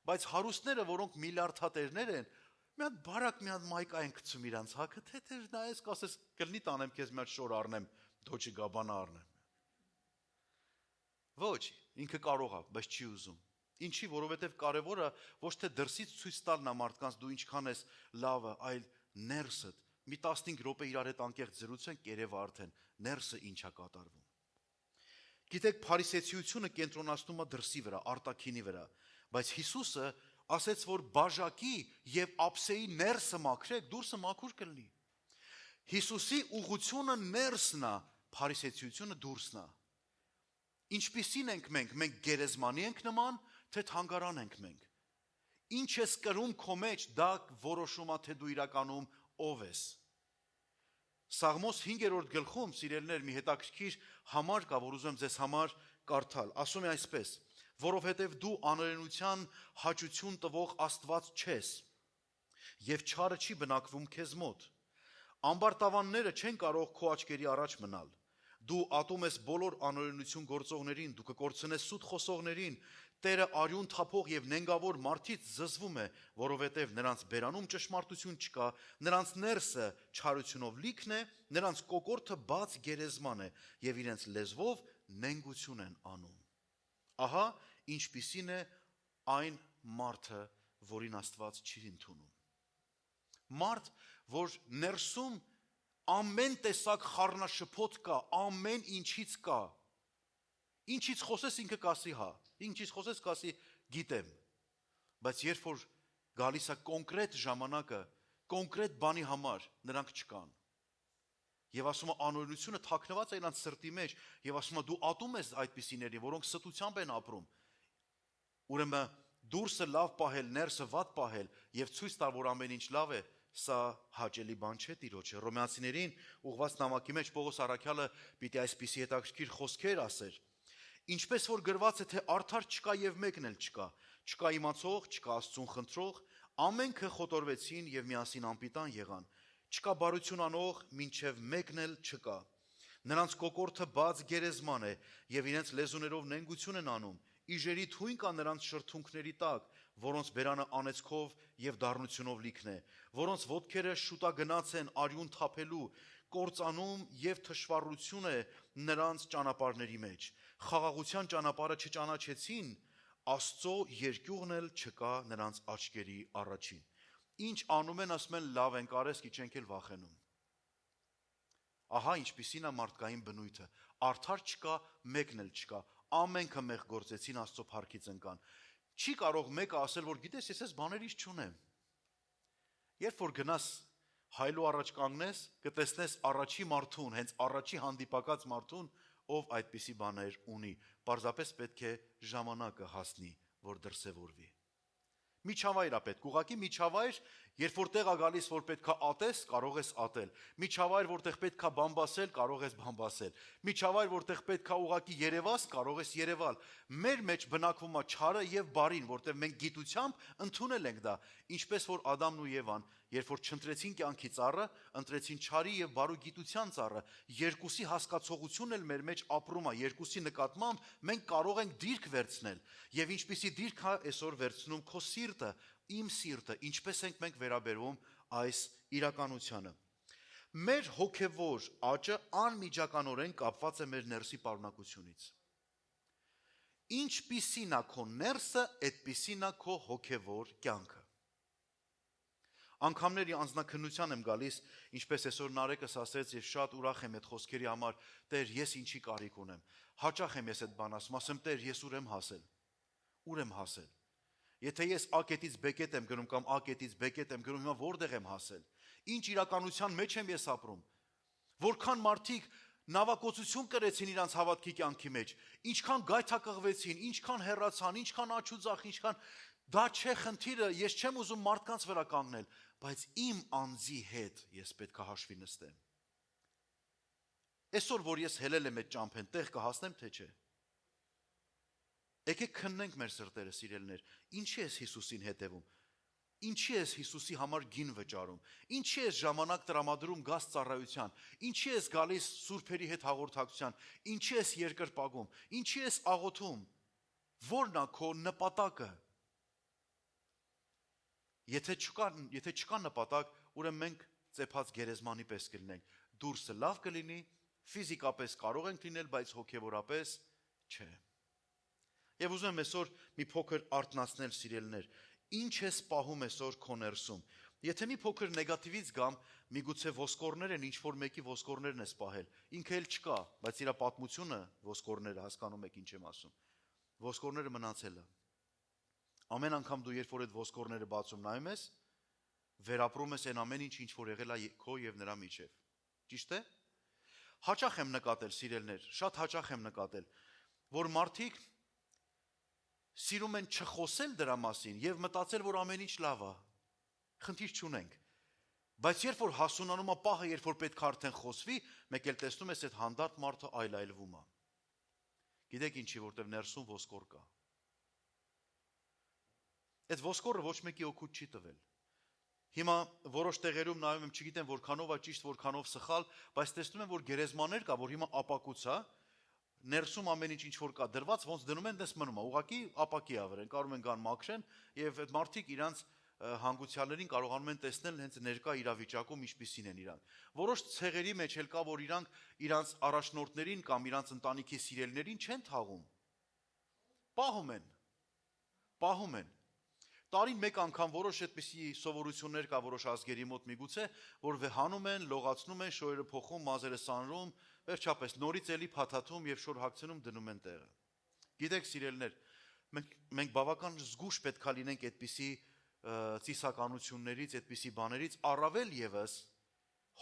բայց հարուստները, որոնք միլիարդատերներ են, մի հատ բարակ մի հատ մայկա են գցում իրանց հագը, թե նայես կասես կլնի տանեմ քեզ մի հատ շոր առնեմ, Dolce & Gabbana առնեմ։ Ոչ, ինքը կարող է, բայց չի ուզում։ Ինչի, որովհետև կարևորը ոչ թե դրսից ցույց տալն է մարդկանց դու ինչքան ես լավը, այլ ներսդ։ Մի 15 րոպե իրար հետ անկեղծ զրուցենք, երևա արդեն ներսը ինչ է կատարվում։ Գիտեք, փարիսեցիությունը կենտրոնացնում է դրսի վրա, արտաքինի վրա, բայց Հիսուսը ասեց, որ բաժակի եւ ափսեի ներսը մաքրեք, դուրսը մաքուր կլինի։ Հիսուսի ուղղությունը ներսն է, փարիսեցիությունը դուրսն է։ Ինչպիսին ենք մենք, մենք գերեզմանի ենք նման, թե թանգարան ենք մենք։ Ինչ ես կրում քո մեջ, դա որոշում է, թե դու իրականում ով ես։ Սաղմոս 5-րդ գլխում, սիրելներ, մի հետաքրքիր համար կա, որ ուզում եմ ձեզ համար կարդալ։ Ասում է այսպես. որովհետև դու անօրենության հաճություն տվող Աստված չես, եւ չարը չի բնակվում քեզ մոտ։ Ամբարտավանները չեն կարող քո աչքերի առաջ մնալ։ Դու ատում ես բոլոր անօրենություն գործողներին, դու կկորցնես սուտ խոսողներին, Տերը արյուն թափող եւ նենգավոր մարդից զզվում է, որովհետեւ նրանց բերանում ճշմարտություն չկա, նրանց ներսը չարությունով լիքն է, նրանց կոկորդը բաց գերեզման է եւ իրենց լեզվով նենգություն են անում։ Ահա ինչպիսին է այն մարդը, որին Աստված չի ընդունում։ Մարդ, որ ներսում ամեն տեսակ խառնաշփոթ կա, ամեն ինչից կա։ Ինչից խոսես ինքը կասի հա, ինչից խոսես կասի գիտեմ, բայց երբ որ գալիս է կոնկրետ ժամանակը, կոնկրետ բանի համար, նրանք չկան։ Եվ ասում է անօրենությունը թաքնված է իրանց սրտի մեջ, եւ ասում է դու ատում ես այդպիսիների, որոնք ստությամբ են ապրում։ Ուրեմն դուրսը լավ պահել, ներսը վատ պահել եւ ցույց տալ, որ ամեն ինչ լավ է, սա հաճելի բան չէ Տիրոջը։ Հռոմեացիներին ուղված նամակի մեջ Պողոս առաքյալը պիտի այսպիսի հետաքրքիր խոսքեր ասեր։ Ինչպես որ գրված է, թե արդար չկա եւ մեկն էլ չկա, չկա իմացող, չկա Աստծուն խնդրող, ամենքը խոտորվեցին եւ միասին անպիտան եղան, չկա բարություն անող, մինչեւ մեկն էլ չկա։ Նրանց կոկորդը բաց գերեզման է եւ իրենց լեզուներով նենգություն են անում, իժերի թույն կա նրանց շրթունքների տակ, որոնց բերանը անեծքով եւ դառնությունով լիքն է, որոնց ոտքերը շուտագնաց են արյուն թափելու, կործանում եւ թշվառություն է նրանց ճանապարհների մեջ։ Խաղաղության ճանապարհը չճանաչեցին, Աստծո երկյուղն էլ չկա նրանց աչքերի առաջին։ Ինչ անում են, ասում են լավ են կարես, քիչ ենք էլ վախենում։ Ահա ինչպիսին է մարդկային բնույթը։ Արդար չկա, մեկն էլ չկա։ Ամենքը մեղ գործեցին, Աստծո փառքից ընկան։ Չի կարող մեկը ասել, որ գիտես, ես այս բաներից չունեմ։ Երբ որ գնաս հայլու առաջ կանգնես, կտեսնես առաջի մարդուն, հենց առաջի հանդիպակաց մարդուն, ով այդպիսի բաներ ունի, պարզապես պետք է ժամանակը հասնի, որ դրսևորվի։ Միջավայր է պետք, ուղղակի միջավայր, երբ որտեղ է գալիս, որ պետքա ատես, կարող ես ատել։ Միջավայր, որտեղ պետքա բամբասել, կարող ես բամբասել։ Միջավայր, որտեղ պետքա ուղղակի երևաս, կարող ես երևալ։ Մեր մեջ բնակվում է չարը եւ բարին, որտեղ մենք գիտությամբ ընդունել ենք դա, ինչպես որ Ադամն ու Եվան, երբ որ չընտրեցին կյանքի ծառը, ընտրեցին չարի եւ բարու գիտության ծառը, երկուսի հասկացողությունն էլ մեր մեջ ապրում է, երկուսի նկատմամբ մենք կարող ենք դիրք վերցնել։ Եվ ինչպիսի դիրք է այսօր վերցնում քո սիրտը, իմ սիրտը, ինչպես ենք մենք վերաբերվում այս իրականությանը։ Մեր հոգևոր աճը անմիջականորեն կապված է մեր ներսի պարունակությունից։ ինչպիսին է քո ներսը, այդպիսին է քո հոգևոր կյանքը։ Անգամների անձնաքննության եմ գալիս, ինչպես այսօր Նարեկս ասեց, եւ շատ ուրախ եմ այդ խոսքերի համար, Տեր, ես ինչի կարիք ունեմ։ Հաճախ եմ ես այդ բան ասում, Տեր, ես ուր եմ հասել։ Ուր եմ հասել։ Եթե ես A կետից B կետ եմ գնում կամ A կետից B կետ եմ գնում, հիմա որտեղ եմ հասել։ Ինչ իրականության մեջ եմ ես ապրում։ Որքան մարդիկ նավակոծություն կրեցին իրանց հավատքի կյանքի մեջ, ինչքան գայթակղվեցին, ինչքան հեռացան, ինչքան աչուձախ, ինչքան դա չէ խնդիրը, ես չեմ ուզում մարդկանց վրա կանգնել, բայց իմ անձի հետ ես պետք է հաշվի նստեմ։ Այսօր որ ես հելել եմ այդ ճամփեն, տեղ կհասնեմ թե չէ։ Եկեք քննենք մեր սրտերը, սիրելիներ, ինչի ես Հիսուսին հետևում։ Ինչի ես Հիսուսի համար գին վճարում։ Ինչի ես ժամանակ տրամադրում գազ ծառայության։ Ինչի ես գալիս սուրբերի հետ հաղորդակցության։ Ինչի ես երկրպագում։ Ինչի ես աղոթում։ Որն է քո նպատակը։ Եթե չկա նպատակ, ուրեմն մենք ծեփած գերեզմանի պես կլինենք։ Դուրսը լավ կլինի, ֆիզիկապես կարող ենք լինել, բայց հոգևորապես չէ։ Եվ ուզում եմ այսօր մի փոքր արթնացնել, սիրելիներ, ինչ ես պահում այսօր քո ներսում։ Եթե մի փոքր նեգատիվից գամ, միգուցե ոսկորներ են, ինչ որ մեկի ոսկորներն ես պահել։ Ինքը էլ չկա, բայց իր պատմությունը ոսկորները, հասկանում եք ինչ եմ ասում։ Ոսկորները մնացել է։ Ամեն անգամ դու երբ որ այդ ոսկորները բացում նայում ես, վերապրում ես այն ամեն ինչ որ եղել է քո եւ նրա միջեւ։ Ճիշտ է։ Հաճախ եմ նկատել, սիրելիներ, շատ հաճախ եմ նկատել, որ մարդիկ սիրում են չխոսել դրա մասին եւ մտածել, որ ամեն ինչ լավ է։ Խնդիր չունենք։ Բայց երբ որ հասունանում է պահը, երբ որ պետք է արդեն խոսվի, մեկ էլ տեսնում ես այդ հանդարտ մարդը այլայլվում է։ Գիտեք ինչի, որտեղ ներսում ոսկոր կա։ Այդ ոսկորը ոչ մեկի օգուտ չի տվել։ Հիմա որոշ տեղերում նայում եմ, չգիտեմ որքանով է ճիշտ, որքանով սխալ, բայց տեսնում եմ, որ գերեզմաներ կա, որ հիմա ապակուց է, ներսում ամեն ինչ որ կա դրված, ոնց դնում են, դες մնում է, ուղղակի ապակի ա վրան, կարող են գան մաքրեն եւ այդ մարդիկ իրանց հանգուցյալներին կարողանում են տեսնել հենց ներկա իրավիճակում ինչպիսին են իրանք։ Որոշ ցեղերի մեջ էլ կա, որ իրանք իրանց առաջնորդներին կամ իրանց ընտանիքի սիրելիներին չեն թաղում։ Պահում են։ Տարին մեկ անգամ որոշ այդպիսի սովորություններ կա որոշ ազգերի մոտ միգուցե, որ վեհանում են, լողացնում են, շորերը փոխում, մազերը սանրում, վերջապես նորից էլի փաթաթում եւ շոր հագցնում դնում են տեղը։ Գիտեք, սիրելիներ, մենք բավական զգուշ պետք է լինենք այդպիսի ծիսականություններից, այդպիսի բաներից, առավել եւս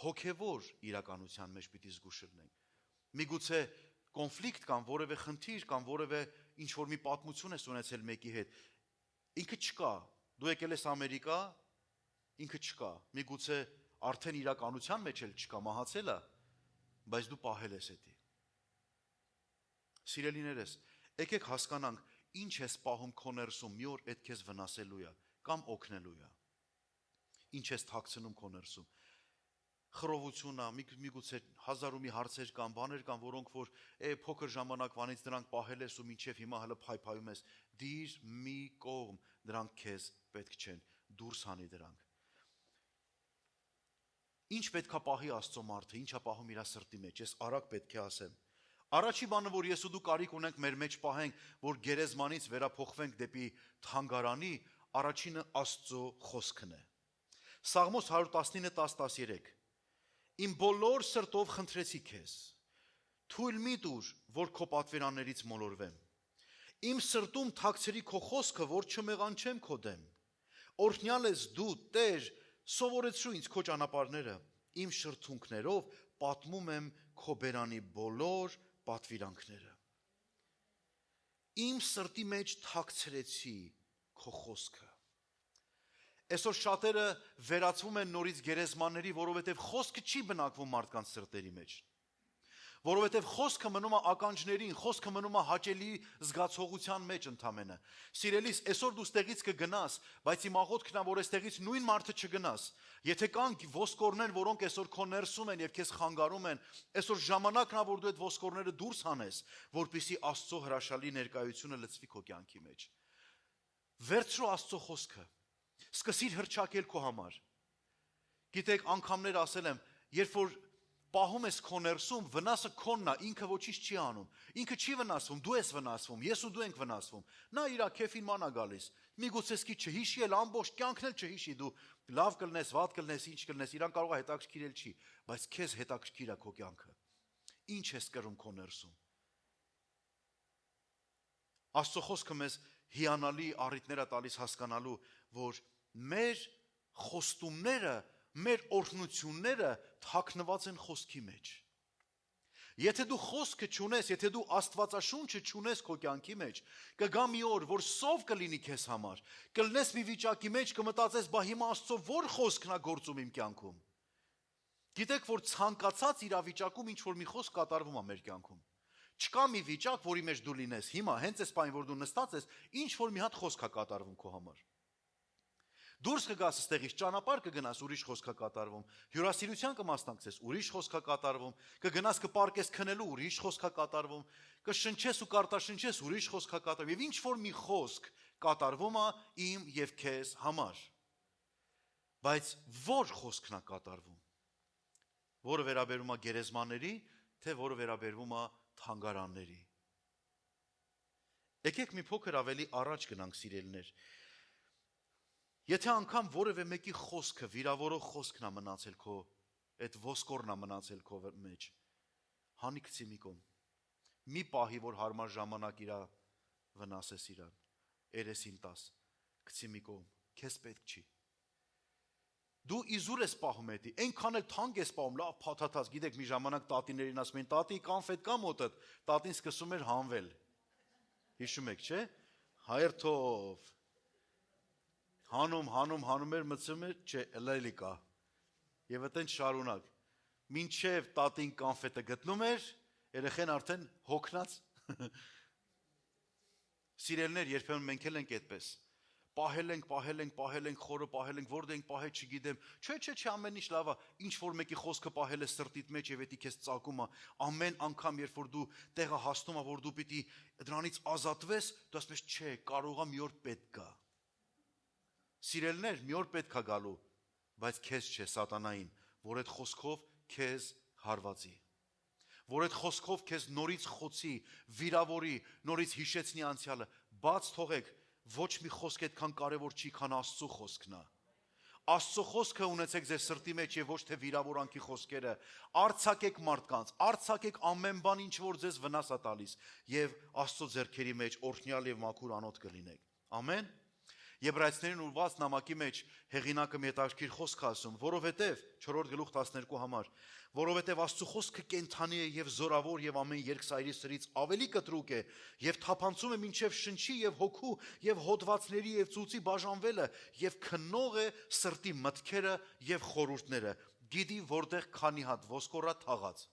հոգեվոր իրականության մեջ պիտի զգուշ լինենք։ Միգուցե կոնֆլիկտ կամ որևէ խնդիր կամ որևէ ինչ որ մի պատմություն ես ունեցել մեկի հետ, ինքը չկա, դու եկել ես Ամերիկա, ինքը չկա, միգուցե արդեն իրականության մեջ էլ չկա, մահացել է, բայց դու պահել ես էդի։ Սիրելիներս, եկեք հասկանանք, ինչ ես պահում քո ներսում, մի օր այդ քեզ վնասելու է կամ օգնելու է։ Ինչ ես թաքցնում քո ներսում։ Խռովություն է, միգուցե հազար ու մի հարցեր կան, բաներ կան, որոնք որ փոքր ժամանակվանից դրանք պահել ես ու մինչև հիմա հələ փայփայում ես, դիր մի կողմ, դրանք քեզ պետք չեն, դուրս հանի դրանք։ Ինչ պետք է պահի Աստծո մարդը, ինչ է պահում իր սրտի մեջ, ես արագ պետք է ասեմ։ Առաջի բանը, որ ես ու դու կարիք ունենք մեր մեջ պահենք, որ գերեզմանից վերափոխվենք դեպի թանգարանի, առաջինը Աստծո խոսքն է։ Սաղմոս 119:10-13 Իմ բոլոր սրտով խնդրեցի քեզ, թույլ մի տուր, որ քո պատվերաններից մոլորվեմ։ Իմ սրտում թաքցրի քո խոսքը, որ չմեղանչեմ քո դեմ։ Օրհնյալ ես դու, Տեր, սովորեցրու ինձ քո ճանապարհները, իմ շրթունքներով պատմում եմ քո բերանի բոլոր պատվիրանքները։ Իմ սրտի մեջ թաքցրեցի քո խոսքը։ Այսօր շատերը վերածվում են նորից գերեզմանների, որովհետև խոսքը չի բնակվում մարդկանց սրտերի մեջ։ Որովհետև խոսքը մնում է ականջներին, խոսքը մնում է հաճելի զգացողության մեջ ընդամենը։ Սիրելիս, այսօր դու ստեղից կգնաս, բայց իմ աղոթքն է, որ այստեղից նույն մարդը չգնաս։ Եթե կան ոսկորներ, որոնք այսօր քո ներսում են եւ քեզ խանգարում են, այսօր ժամանակն է, որ դու այդ ոսկորները դուրս հանես, որպեսզի Աստծո հրաշալի ներկայությունը լցվի քո կյանքի մեջ։ Վերցրու Աստծո խոսքը։ Սկսիր հրճակել քո համար։ Գիտեք, անգամներ ասել եմ, երբ որ պահում ես քո ներսում, վնասը քոնն է, ինքը ոչինչ չի անում։ Ինքը չի վնասվում, դու ես վնասվում, ես ու դու ենք վնասվում։ Նա իր քեֆին ման է գալիս։ Միգուցե սկի չհիշի էլ ամբողջ կյանքն էլ չհիշի, դու լավ կլնես, վատ կլնես, ինչ կլնես, իրան կարող է հետաքրքիրել չի, բայց քեզ հետաքրքիր է քո կյանքը։ Ինչ ես կրում քո ներսում։ Աստծո խոսքը մեզ հիանալի առիթներ է տալիս հասկանալու, որ մեր խոստումները, մեր օրհնությունները թաքնված են խոսքի մեջ։ Եթե դու խոսքը չունես, եթե դու Աստվածաշունչը չունես քո կյանքի մեջ, կգա մի օր, որ սով կլինի քեզ համար, կլնես մի վիճակի մեջ, կմտածես, բա հիմա Աստծո ո՞ր խոսքն է գործում իմ կյանքում։ Գիտեք, որ ցանկացած իրավիճակում ինչ որ մի խոսք կատարվում է մեր կյանքում։ Չկա մի վիճակ, որի մեջ դու լինես հիմա, հենց այս պայն, որ դու նստած ես, ինչ որ մի հատ խոսք է կատարվում քո համար։ Դուրս կգաս այստեղից, ճանապարհ կգնաս, ուրիշ խոսք է կատարվում, հյուրասիրության կմասնակցես, ուրիշ խոսք է կատարվում, կգնաս կպարկես քնելու, ուրիշ խոսք է կատարվում, կշնչես ու կարտաշնչես, ուրիշ խոսք է կատարվում, եւ ինչ որ մի խոսք կատարվում է իմ եւ քեզ համար։ Բայց ո՞ր խոսքն է կատարվում։ Որը վերաբերում է գերեզմաների, թե որը վերաբերում է թանգարանների։ Եկեք մի փոքր ավելի առաջ գնանք, սիրելիներ։ Եթե անգամ որևէ մեկի խոսքը, վիրավորող խոսքն է մնացել քո, այդ ոսկորն է մնացել քո մեջ, հանի գցի մի կողմ։ Մի պահի, որ հարմար ժամանակ իրա վնասես իրան, երեսին տաս, գցի մի կողմ, քեզ պետք չի։ Դու իզուր ես պահում էդի, այնքան էլ թանկ ես պահում, լավ փաթաթած, գիտեք, մի ժամանակ տատիներին ասում էին, տատի կոնֆետ կա մոտդ, տատին սկսում էր հանվել։ Հիշում եք, չէ՞։ Հայրթով հանում էր, մտցում էր, չէ, լայլի կա։ Եվ այդտենց շարունակ։ Մինչև տատին կոնֆետը գտնում էր, երեխեն արդեն հոգնած։ Սիրելներ, երբեմն մենք էլ ենք այդպես։ Պահել ենք, խորը պահել ենք, որտեղ ենք պահել չգիտեմ։ Չէ, ամեն ինչ լավ է։ Ինչ որ մեկի խոսքը պահել է սրտիդ մեջ եւ էդի քեզ ծակում է։ Ամեն անգամ, երբ որ դու տեղը հասնում ես, որ դու պիտի դրանից ազատվես, դու ասում ես, չէ, կարող է մի օր պետք գա։ Սիրելներ, մի օր պետք է գալու, բայց քեզ չէ, սատանային, որ այդ խոսքով քեզ հարվածի, որ այդ խոսքով քեզ նորից խոցի, վիրավորի, նորից հիշեցնի անցյալը։ Բաց թողեք, ոչ մի խոսք այդքան կարևոր չի, քան Աստծո խոսքն է։ Աստծո խոսքը ունեցեք ձեր սրտի մեջ եւ ոչ թե վիրավորանքի խոսքերը։ Արցակեք մարդկանց, արցակեք ամեն բան, ինչ որ ձեզ վնաս է տալիս, եւ Աստծո ձեռքերի մեջ օրհնյալ եւ մաքուր անոթ կլինեք։ Ամեն։ Եբրայեցիներին ուղված նամակի մեջ հեղինակը մի հետաքրքիր խոսք ասում, որովհետև 4-րդ գլուխ 12 համար, որովհետև Աստծո խոսքը կենթանի է եւ զորավոր եւ ամեն երկսայրի սրից ավելի կտրուկ է եւ թափանցում է մինչեւ շնչի եւ հոգու եւ հոդվածների եւ ծուծի բաժանվելը եւ քննող է սրտի մտքերը եւ խորհուրդները, գիտի որտեղ քանի հատ ոսկորա թաղած։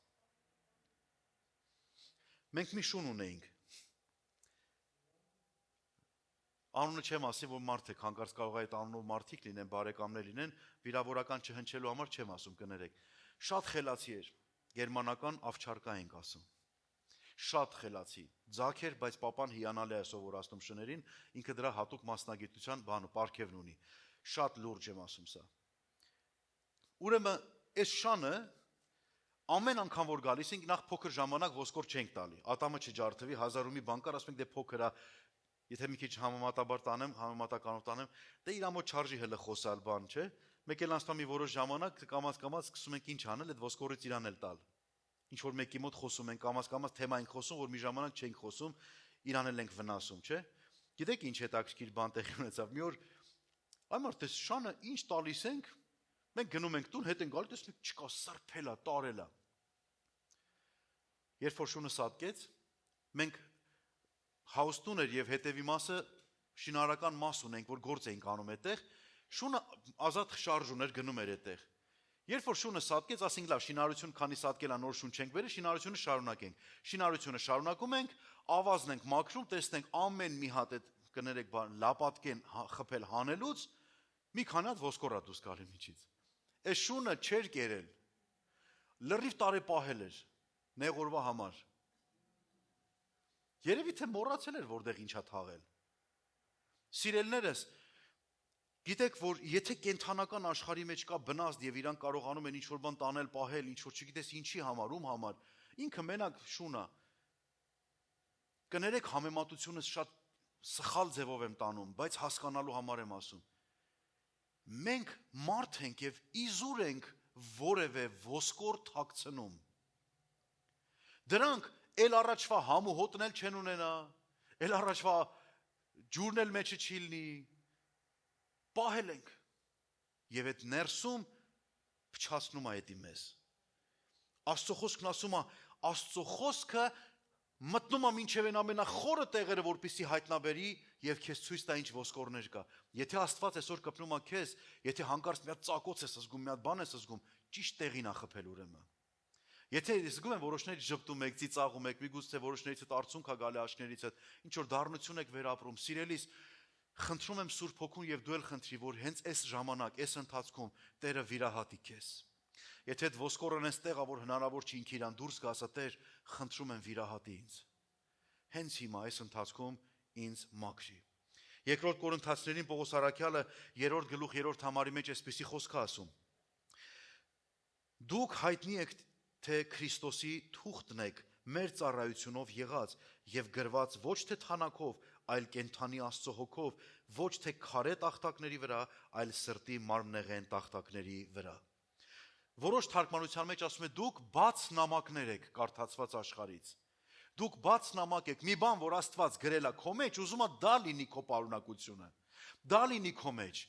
Մենք մի շուն ունեինք։ Անունը չեմ ասի, որ մարդ եք, հանկարծ կարող է այդ անունով մարդիկ լինեն, բարեկամներ լինեն, վիրավորական չհնչելու համար չեմ ասում, կներեք։ Շատ խելացի էր, գերմանական ավչարկա ենք ասում։ Շատ խելացի, ձագ էր, բայց պապան հիանալի է սովորացնում շներին, ինքը դրա հատուկ մասնագիտության պարգևն ունի։ Շատ լուրջ եմ ասում սա։ Ուրեմն, այս շանը ամեն անգամ որ գալիս ենք, նախ փոքր ժամանակ ոսկոր չենք տալի։ Ատամը չջարդվի, 1000 մի բան կար, ասում ենք դե փոքր է։ Եթե մի քիչ համեմատաբար տանեմ, համեմատականով տանեմ, դե իր ամոթ չարժի հələ խոսալ բան, չէ՞։ Մեկ էլ անցնում մի որոշ ժամանակ կամաց սկսում ենք ինչ անել, այդ ոսկորից իրան էլ տալ։ Ինչ որ մեկի մոտ խոսում ենք, կամաց թեմա ենք խոսում, որ մի ժամանակ չենք խոսում, իրան էլ ենք վնասում, չէ՞։ Գիտեք ինչ հետաքրքիր բան տեղի ունեցավ։ Մի օր այ մարդ էս շանը ինչ տալիս ենք, մենք գնում ենք տուն, հետ են գալիս, տեսնում ենք չկա, սրբել է, տարել է։ Երբ որ շունը սատկեց, մենք հաուստուն էր եւ հետեւի մասը շինարական մաս ունենք, որ գործ էինք անում այդտեղ, շունը ազատ շարժ ուներ, գնում էր այդտեղ։ Երբ որ շունը սատկեց, ասենք լավ, շինարարություն քանի սատկել է, նոր շուն չենք բերել, շինարարությունը շարունակենք։ Շինարարությունը շարունակում ենք, ավազն ենք մաքրում, տեսնենք ամեն մի հատ այդ կներեք լապատկեն խփել հանելուց, մի քանի հատ ոսկորա դուրս գալի միջից։ Այս շունը չէր կերել։ Լրիվ տարեպահել էր, նեղորվա համար։ Երևի թե մոռացել էր, որտեղ ինչա թաղել։ Սիրելներս, Գիտեք, որ եթե կենթանական աշխարհի մեջ կա բնազդ եւ իրանք կարողանում են ինչ-որ բան տանել, պահել, ինչ-որ չգիտես ինչի համար, ում համար, ինքը մենակ շուն է։ Կներեք համեմատությունս շատ սխալ ձևով եմ տանում, բայց հասկանալու համար եմ ասում։ Մենք մարդ ենք եւ իզուր ենք որևէ ոսկոր թաքցնում։ Դրանք էլ առաջվա համու հոտն էլ չեն ունենա, էլ առաջվա ջուրն էլ մեջը չի լինի, պահել ենք եւ այդ ներսում փչացնում է դա մեզ։ Աստծո խոսքն ասում է, Աստծո խոսքը մտնում է մինչև այն ամենախորը տեղերը, որպեսզի հայտնաբերի եւ քեզ ցույց տա ինչ ոսկորներ կա։ Եթե Աստված այսօր կպնում է քեզ, եթե հանկարծ մի հատ ծակոց ես զգում, մի հատ բան ես զգում, ճիշտ տեղին է խփել ուրեմն։ Եթե զգում եմ որոշներից ժպտում եք, ծիծաղում եք, միգուցե որոշներից հետ արցունք է գալի աչքներից հետ, ինչ որ դառնություն եք վերապրում, սիրելիս, խնդրում եմ Սուրբ Հոգուն եւ դու էլ խնդրի, որ հենց այս ժամանակ, այս ընթացքում Տերը վիրահատի քեզ։ Եթե այդ ոսկորն էստեղ է, որ հնարավոր չի ինքը իրան դուրս գա, ասա Տեր, խնդրում եմ վիրահատի ինձ։ Հենց հիմա այս ընթացքում ինձ մաքրի։ Երկրորդ Կորինթացիներին Պողոս առաքյալը 3-րդ գլուխ 3-րդ համարի մեջ այսպիսի խոսք է ասում. Դուք հայտնի եք, թե Քրիստոսի թուղթն եք մեր ծառայությունով եղած եւ գրված ոչ թե թանակով, այլ կենթանի Աստծո հոգով, ոչ թե քարե տախտակների վրա, այլ սրտի մարմնեղեն տախտակների վրա։ Որոշ թարգմանության մեջ ասում է դուք բաց նամակներ եք կարդացված աշխարհից։ Դուք բաց նամակ եք, մի բան, որ Աստված գրել է քո մեջ, ուզում է դա լինի քո պարունակությունը։ Դա լինի քո մեջ։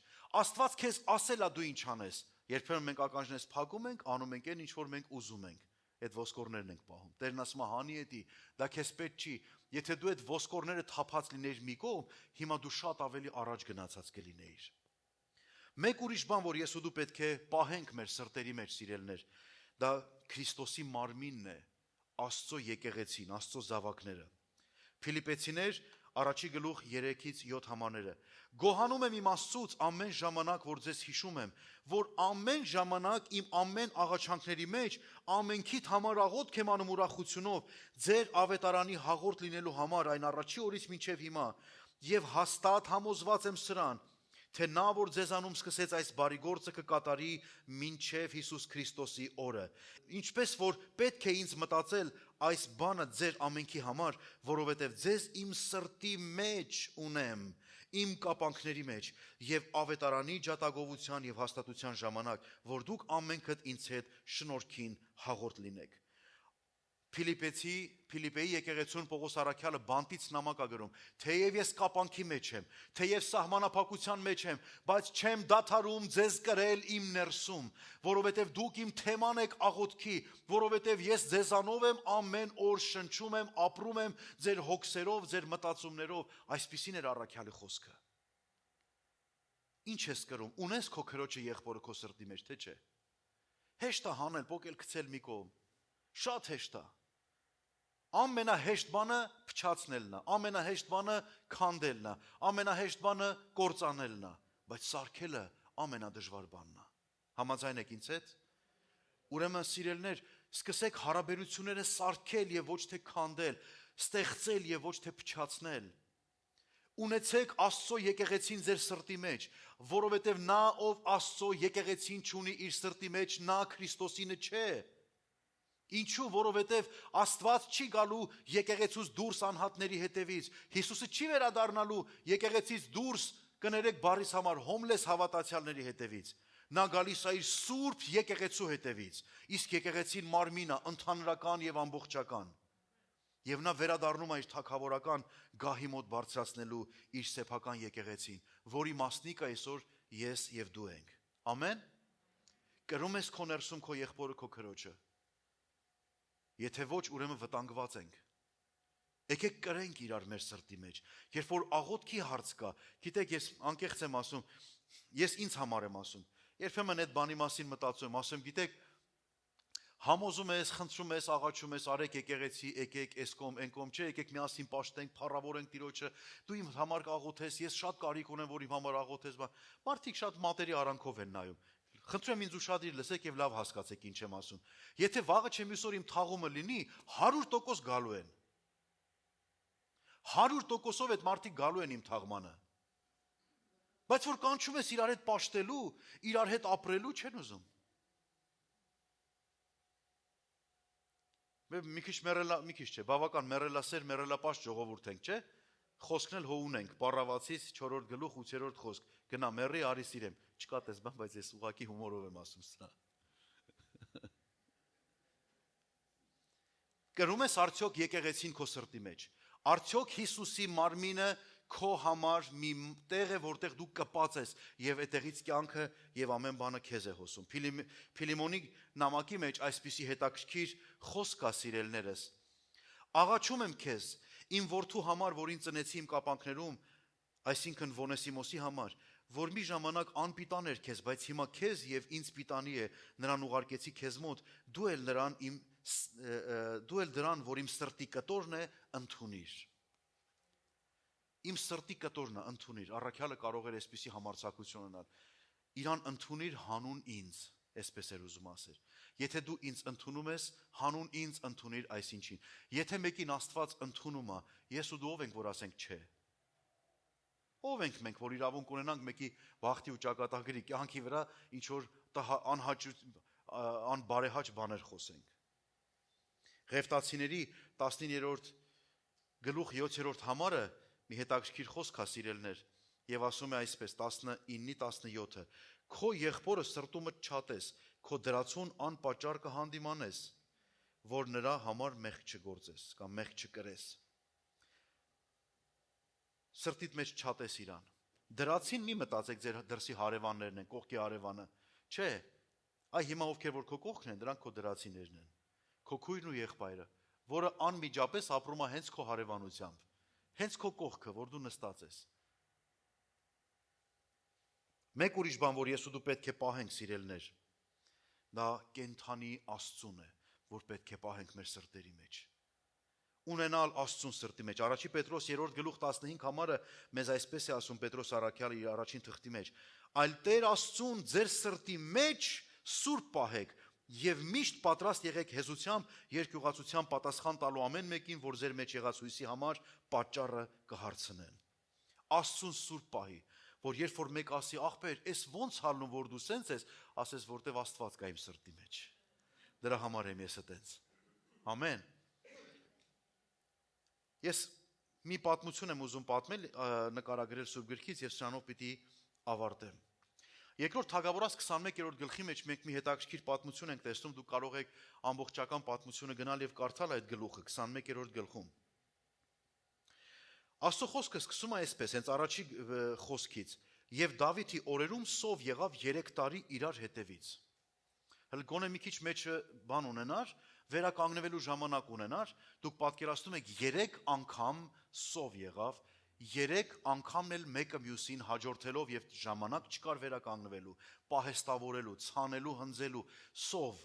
Աստված քեզ ասել է դու ինչ անես։ Երբեմն մենք ականջներս փակում ենք, անում ենք այն, ինչ որ մենք ուզում ենք։ Այդ ոսկորներն ենք պահում։ Տերն ասում է հանի էդի, դա քեզ պետք չի։ Եթե դու այդ ոսկորները թափած լինեիր մի կողմ, հիմա դու շատ ավելի առաջ գնացած կլինեիր։ Մեկ ուրիշ բան, որ ես ու դու պետք է պահենք մեր սրտերի մեջ, սիրելներ, դա Քրիստոսի մարմինն է, Աստծո եկեղեցին, Աստծո զավակները։ Ֆիլիպեցիներ 1 գլուխ 3-ից 7 համարները։ Գոհանում եմ իմ Աստծուց ամեն ժամանակ, որ ձեզ հիշում եմ, որ ամեն ժամանակ իմ ամեն աղաչանքների մեջ ամենքիդ համար աղոթք եմ անում ուրախությունով, ձեր ավետարանի հաղորդ լինելու համար այն առաջի օրից մինչև հիմա, եւ հաստատ համոզված եմ սրան, թե նա, որ ձեզանում սկսեց այս բարի գործը կկատարի մինչև Հիսուս Քրիստոսի օրը։ Ինչպես որ պետք է ինձ մտածել այս բանը ձեր ամենքի համար, որովհետև ձեզ իմ սրտի մեջ ունեմ, իմ կապանքների մեջ եւ ավետարանի ջատագովության եւ հաստատության ժամանակ, որ դուք ամենքդ ինձ հետ շնորհքին հաղորդ լինեք։ Ֆիլիպեի եկեղեցուն Պողոս առաքյալը բանտից նամակ է գրում, թեև ես կապանքի մեջ եմ, թեև սահմանափակության մեջ եմ, բայց չեմ դադարում ձեզ կրել իմ ներսում, որովհետև դուք իմ թեման եք աղոթքի, որովհետև ես ձեզանով եմ ամեն օր շնչում եմ, ապրում եմ ձեր հոգսերով, ձեր մտածումներով, այսպիսին էր առաքյալի խոսքը։ Ինչ ես կրում, ունես քո քրոջը եղբորը քո սրտի մեջ, թե չէ։ Հեշտ է հանել, փոկել գցել մի կողմ, շատ հեշտ է։ Ամենահեշտ բանը փչացնելն է, ամենահեշտ բանը քանդելն է, ամենահեշտ բանը կործանելն է, բայց սարքելը ամենադժվար բանն է։ Համաձայն եք ինձ հետ։ Ուրեմն սիրելներ, սկսեք հարաբերությունները սարքել եւ ոչ թե քանդել, ստեղծել եւ ոչ թե փչացնել։ Ունեցեք Աստծո եկեղեցին ձեր սրտի մեջ, որովհետև նա, ով Աստծո եկեղեցին չունի իր սրտի մեջ, նա Քրիստոսինը չէ։ Ինչու, որովհետև Աստված չի գալու եկեղեցուց դուրս անհատների հետևից։ Հիսուսը չի վերադառնալու եկեղեցից դուրս, կներեք բառիս համար, հոմլես հավատացյալների հետևից։ Նա գալիս է իր սուրբ եկեղեցու հետևից, իսկ եկեղեցին մարմին է, ընդհանրական եւ ամբողջական։ Եվ նա վերադառնում է իր թագավորական գահի մոտ բարձրացնելու իր սեփական եկեղեցին, որի մասնիկը այսօր ես եւ դու ենք։ Ամեն։ Կրում ես քո ներսում քո եղբորը, քո քրոջը։ Եթե ոչ, ուրեմն վտանգված ենք։ Եկեք կրենք իրար մեր սրտի մեջ։ Երբ որ աղոթքի հարց կա, գիտեք, ես անկեղծ եմ ասում, ես ինձ համար եմ ասում։ Երբեմն այդ բանի մասին մտածում եմ, ասում, գիտեք, համոզում ես, խնդրում ես, աղաչում ես, արեք եկեղեցի, եկեք, այս կողմ, այն կողմ, չէ, եկեք միասին պաշտենք, փառավորենք Տիրոջը, դու իմ համար աղոթես, ես շատ կարիք ունեմ, որ իմ համար աղոթես, մարդիկ շատ մատերի արանքով են նայում։ Խնդրում եմ ինձ ուշադիր լսեք եւ լավ հասկացեք ինչ եմ ասում։ Եթե վաղը չեմ ուսոր իմ թաղումը լինի, 100% գալու են։ 100%-ով այդ մարդիկ գալու են իմ թաղմանը։ Բայց որ կանչում ես իրար հետ պաշտելու, իրար հետ ապրելու չեն ուզում։ Մի քիչ չէ, բավական մեռելասեր, մեռելապաշտ ժողովուրդ ենք, չէ՞։ Խոսքն էլ հո ունենք, Պառավացից 4-րդ գլուխ 8-րդ խոսք։ Գնա մեռի, արի սիրեմ։ Չկա տես բան, բայց ես ուղակի հումորով եմ ասում սա։ Կրում ես արդյոք եկեղեցին քո սրտի մեջ։ Արդյոք Հիսուսի մարմինը քո համար մի տեղ է, որտեղ դու կպած ես եւ այդտեղից կյանքը եւ ամեն բանը քեզ է հոսում։ Փիլիմոնի նամակի մեջ այսպիսի հետաքրքիր խոսք կա, սիրելներս։ Աղաչում եմ քեզ, իմ որդու համար, որին ծնեցի իմ կապանքներում, այսինքն Վոնեսիմոսի համար, որ մի ժամանակ անպիտան էր քեզ, բայց հիմա քեզ եւ ինձ պիտանի է, նրան ուղարկեցի քեզ մոտ, դու էլ դրան, որ իմ սրտի կտորն է, ընդունիր։ Իմ սրտի կտորն է, ընդունիր։ Առաքյալը կարող էր այսպիսի համարձակություն ունենալ։ Իրան ընդունիր հանուն ինձ, այսպես էր ուզում ասել։ Եթե դու ինձ ընդունում ես, հանուն ինձ ընդունիր այսինչին։ Եթե մեկին Աստված ընդունում է, ես ու դու ով ենք, որ ասենք չէ։ Ով ենք մենք, որ իրավունք ունենանք մեկի վախտի ու ճակատագրի կյանքի վրա ինչ որ անբարեհաճ բաներ խոսենք։ Ղևտացիների 19-րդ գլուխ 7-րդ համարը մի հետաքրքիր խոսք է, սիրելներ, եւ ասում է այսպես 19-17-ը. Քո եղբորը սրտումդ չատես, քո դրացուն անպատճառ կհանդիմանես, որ նրա համար մեղք չգործես կամ մեղք չկրես։ Սրտիդ մեջ չատես իրան։ Դրացին մի մտածեք ձեր դրսի հարևաններն են, կողքի հարևանը։ Չէ, այ հիմա ովքեր որ քո կողքն են, դրանք քո դրացիներն են։ Քո քույրն ու եղբայրը, որը անմիջապես ապրում է հենց քո հարևանությամբ, հենց քո կողքը, որ դու նստած ես։ Մեկ ուրիշ բան, որ ես ու դու պետք է պահենք, սիրելներ, դա կենթանի Աստծուն է, որ պետք է պահենք մեր սրտերի մեջ։ Ունենալ Աստծուն սրտի մեջ։ Առաջի Պետրոս 3-րդ գլուխ 15 համարը մեզ այսպես է ասում Պետրոս առաքյալը իր առաջին թղթի մեջ. Այլ Տեր Աստծուն ձեր սրտի մեջ սուրբ պահեք եւ միշտ պատրաստ եղեք հեզությամբ, երկյուղացությամբ պատասխան տալու ամեն մեկին, որ ձեր մեջ եղած հույսի համար պատճառը կհարցնեն։ Աստծուն սուրբ պահի, որ երբ որ մեկ ասի աղբեր, էս ոնց հալնում որ դու սենց ես, ասես որտեվ Աստված կա իմ սրտի մեջ։ Դրա համար եմ ես այդպես։ Ամեն։ Ես մի պատմություն եմ ուզում պատմել, նկարագրել Սուրբ գրքից եւ սրանով պիտի ավարտեմ։ Երկրորդ Թագավորաց 21-րդ գլխի մեջ մենք մի հետաքրքիր պատմություն ենք տեսնում, դուք կարող եք ամբողջական պատմությունը գնալ եւ կարդալ այդ գլուխը 21-րդ գլխում։ Աստծո խոսքը սկսում է այսպես, հենց առաջի խոսքից. եւ Դավիթի օրերում սով եղավ 3 տարի իրար հետևից։ Հələ գոնե մի քիչ մեջը բան ունենար, վերականգնվելու ժամանակ ունենար, դուք պատկերացնում եք 3 անգամ սով եղավ, 3 անգամն էլ մեկը մյուսին հաջորդելով եւ ժամանակ չկար վերականգնվելու, պահեստավորելու, ցանելու, հնձելու, սով։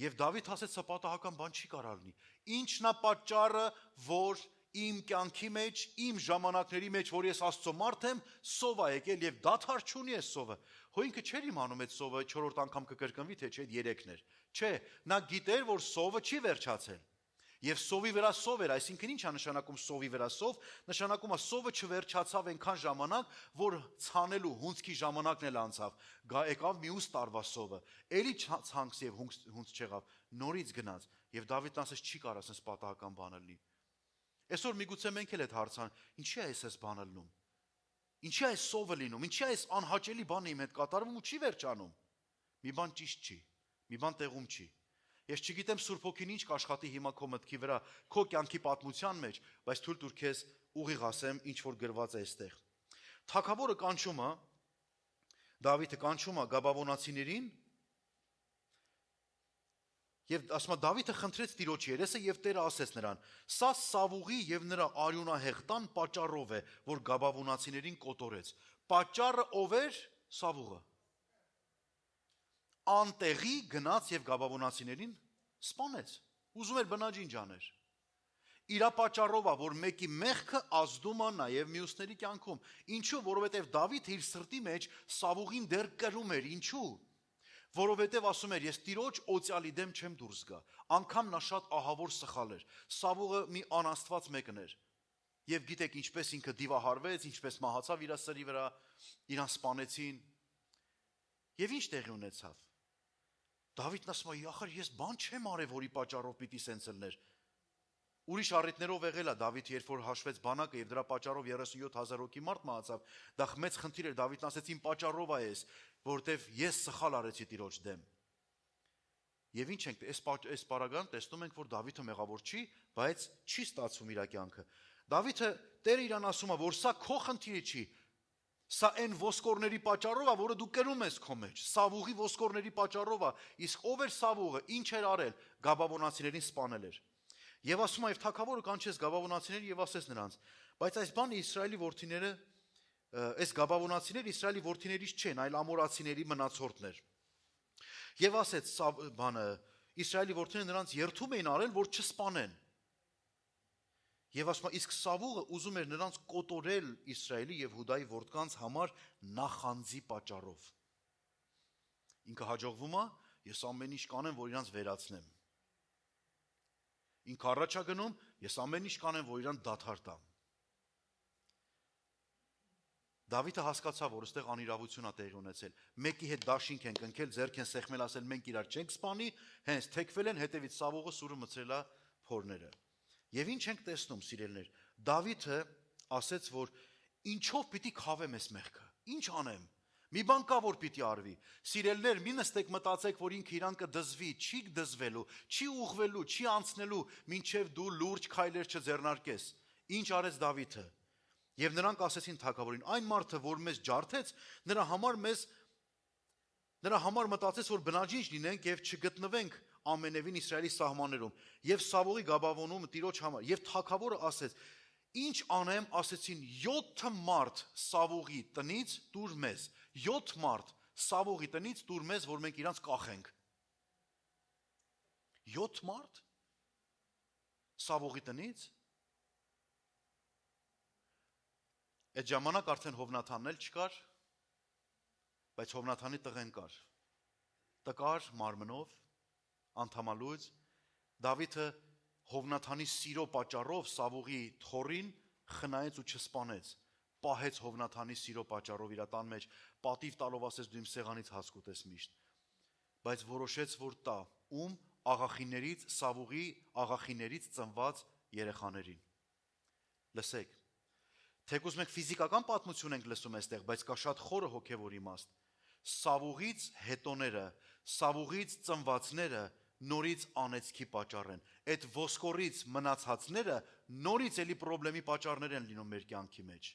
Եվ Դավիթ ասեց, սա պատահական բան չի կարող լինի։ Ինչն է պատճառը, որ իմ կյանքի մեջ, իմ ժամանակների մեջ, որ ես Աստծո մարդ եմ, սով է եկել եւ դադար չունի այս սովը։ Հո ինքը չէր իմանում այդ սովը 4-րդ անգամ կկրկնվի, թե չէ 3-ն էր։ Չէ, նա գիտեր, որ սովը չի վերջացել։ Եվ սովի վրա սով էր, այսինքն ի՞նչ է նշանակում սովի վրա սով, նշանակում է սովը չվերջացավ այնքան ժամանակ, որ ցանելու հունցքի ժամանակն էլ անցավ, եկավ մյուս տարվա սովը, էլի ցանքս եւ հունց չեղավ, նորից գնաց, եւ Դավիթն ասեց չի կարող ասես պատահական բան լինի։ Այսօր միգուցե մենք էլ այդ հարցան, ինչի է այս բանը լինում։ Ինչի է այս սովը լինում, ինչի է այս անհաճելի բանը իմ հետ կատարվում ու չի վերջանում։ Մի բան ճիշտ չի, մի բան տեղում չի։ Ես չգիտեմ Սուրբ Հոգին ինչ կաշխատի հիմա քո մտքի վրա, քո կյանքի պատմության մեջ, բայց թույլ տուր քեզ ուղիղ ասեմ, ինչ որ գրված է այստեղ։ Թագավորը կանչում է, Դավիթը կանչում է Գաբավոնացիներին, եւ ասում է Դավիթը խնդրեց Տիրոջ երեսը եւ Տերը ասեց նրան. Սա Սավուղի եւ նրա արյունահեղ տան պատճառով է, որ Գաբավոնացիներին կոտորեց։ Պատճառը ով էր? Սավուղը։ Անտեղի գնաց եւ Գաբավոնացիներին սպանեց։ Ուզում էր բնաջինջ աներ։ Իրա պատճառով է, որ մեկի մեղքը ազդում է նաեւ մյուսների կյանքում։ Ինչու? Որովհետեւ Դավիթը իր սրտի մեջ Սավուղին դեռ կրում էր։ Ինչու? Որովհետև ասում էր, ես Տիրոջ օծյալի դեմ չեմ դուրս գա, անգամ նա շատ ահավոր սխալ էր, Սավուղը մի անաստված մեկն էր, Եվ գիտեք ինչպես ինքը դիվահարվեց, ինչպես մահացավ իր սրի վրա, իրան սպանեցին։ Եվ ինչ տեղի ունեցավ։ Դավիթն ասում է, ախր ես բան չեմ արել, որի պատճառով պիտի սենց լներ։ Ուրիշ առիթներով եղել է Դավիթ, երբ որ հաշվեց բանակը եւ դրա պատճառով 37,000 հոգի մարդ մահացավ, դա մեծ խնդիր էր, Դավիթն ասեց իմ պատճառով է ես, որտեվ ես սխալ արեցի Տիրոջ դեմ։ Եվ ինչ ենք, այս պարագան տեսնում ենք, որ Դավիթը մեղավոր չի, բայց չի ստացվում իր կյանքը։ Դավիթը Տերը իրան ասում է, որ սա քո խնդիրը չի, սա այն ոսկորների պատճառով է, որը դու կրում ես քո մեջ, Սավուղի ոսկորների պատճառով է, իսկ ով էր Սավուղը, ինչ էր արել, Գաբավոնացիներին սպանել էր։ Եվ ասում է, եւ թագավորը կանչեց Գաբավոնացիներին եւ ասեց նրանց, բայց այս բանը Իսրայելի որդիները, այս Գաբավոնացիները Իսրայելի որդիներից չեն, այլ ամորացիների մնացորդներ։ Եվ ասեց բանը, Իսրայելի որդիները նրանց երթում էին արել, որ չսպանեն։ Եվ ասում է, իսկ Սավուղը ուզում էր նրանց կոտորել Իսրայելի եւ Հուդայի որդկանց համար նախանձի պատճառով։ Ինքը հաջողվում է, ես ամեն ինչ կանեմ, որ իրանց վերացնեմ։ Ինքը առաջ է գնում, ես ամեն ինչ կանեմ, որ իրան դադար տամ։ Դավիթը հասկացավ, որ այստեղ անիրավություն է տեղի ունեցել։ Մեկի հետ դաշինք են կնքել, ձեռք են սեղմել, ասել մենք իրար չենք սպանի, հենց թեքվել են, հետևից Սավուղը սուրը մցրել է փորները։ Եվ ինչ ենք տեսնում, սիրելիներ, Դավիթը ասեց, որ ինչով պիտի քավեմ այս մեղքը, ինչ անեմ, մի բան կա, որ պիտի արվի։ Սիրելիներ, մի նստեք մտածեք, որ ինքը իրան կդզվի, չի դզվելու, չի ուղղվելու, չի անցնելու, մինչև դու լուրջ քայլեր չձեռնարկես։ Ինչ արեց Դավիթը։ Եվ նրանք ասեցին թագավորին, այն մարդը, որ մեզ ջարդեց, նրա համար մտածեց, որ բնաջինջ լինենք եւ չգտնվենք ամենևին Իսրայելի սահմաններում եւ Սավուղի Գաբավոնում Տիրոջ համար եւ թագավորը ասեց ինչ անեմ ասեցին 7 մարդ Սավուղի տնից դուր մեզ 7 մարդ Սավուղի տնից դուր մեզ որ մենք իրանց կախենք 7 մարդ Սավուղի տնից այդ ժամանակ արդեն Հովնաթանն էլ չկար բայց Հովնաթանի տղեն կար տկար մարմնով անդամալույց Դավիթը Հովնաթանի սիրո պատճառով Սավուղի թորին խնայեց ու չսպանեց պահեց Հովնաթանի սիրո պատճառով իր տան մեջ պատիվ տալով ասեց դու իմ սեղանից հաց կուտես միշտ բայց որոշեց որ տա ում աղախիներից Սավուղի աղախիներից ծնված երեխաներին լսեք թեկուզ մենք ֆիզիկական պատմություն ենք լսում այստեղ բայց կա շատ խորը հոգևոր իմաստ Սավուղից հետոները Սավուղից ծնվածները նորից անեցքի պատճառ են։ Այդ ոսկորից մնացածները նորից էլի խնդրի պատճառներ են լինում մեր կյանքի մեջ։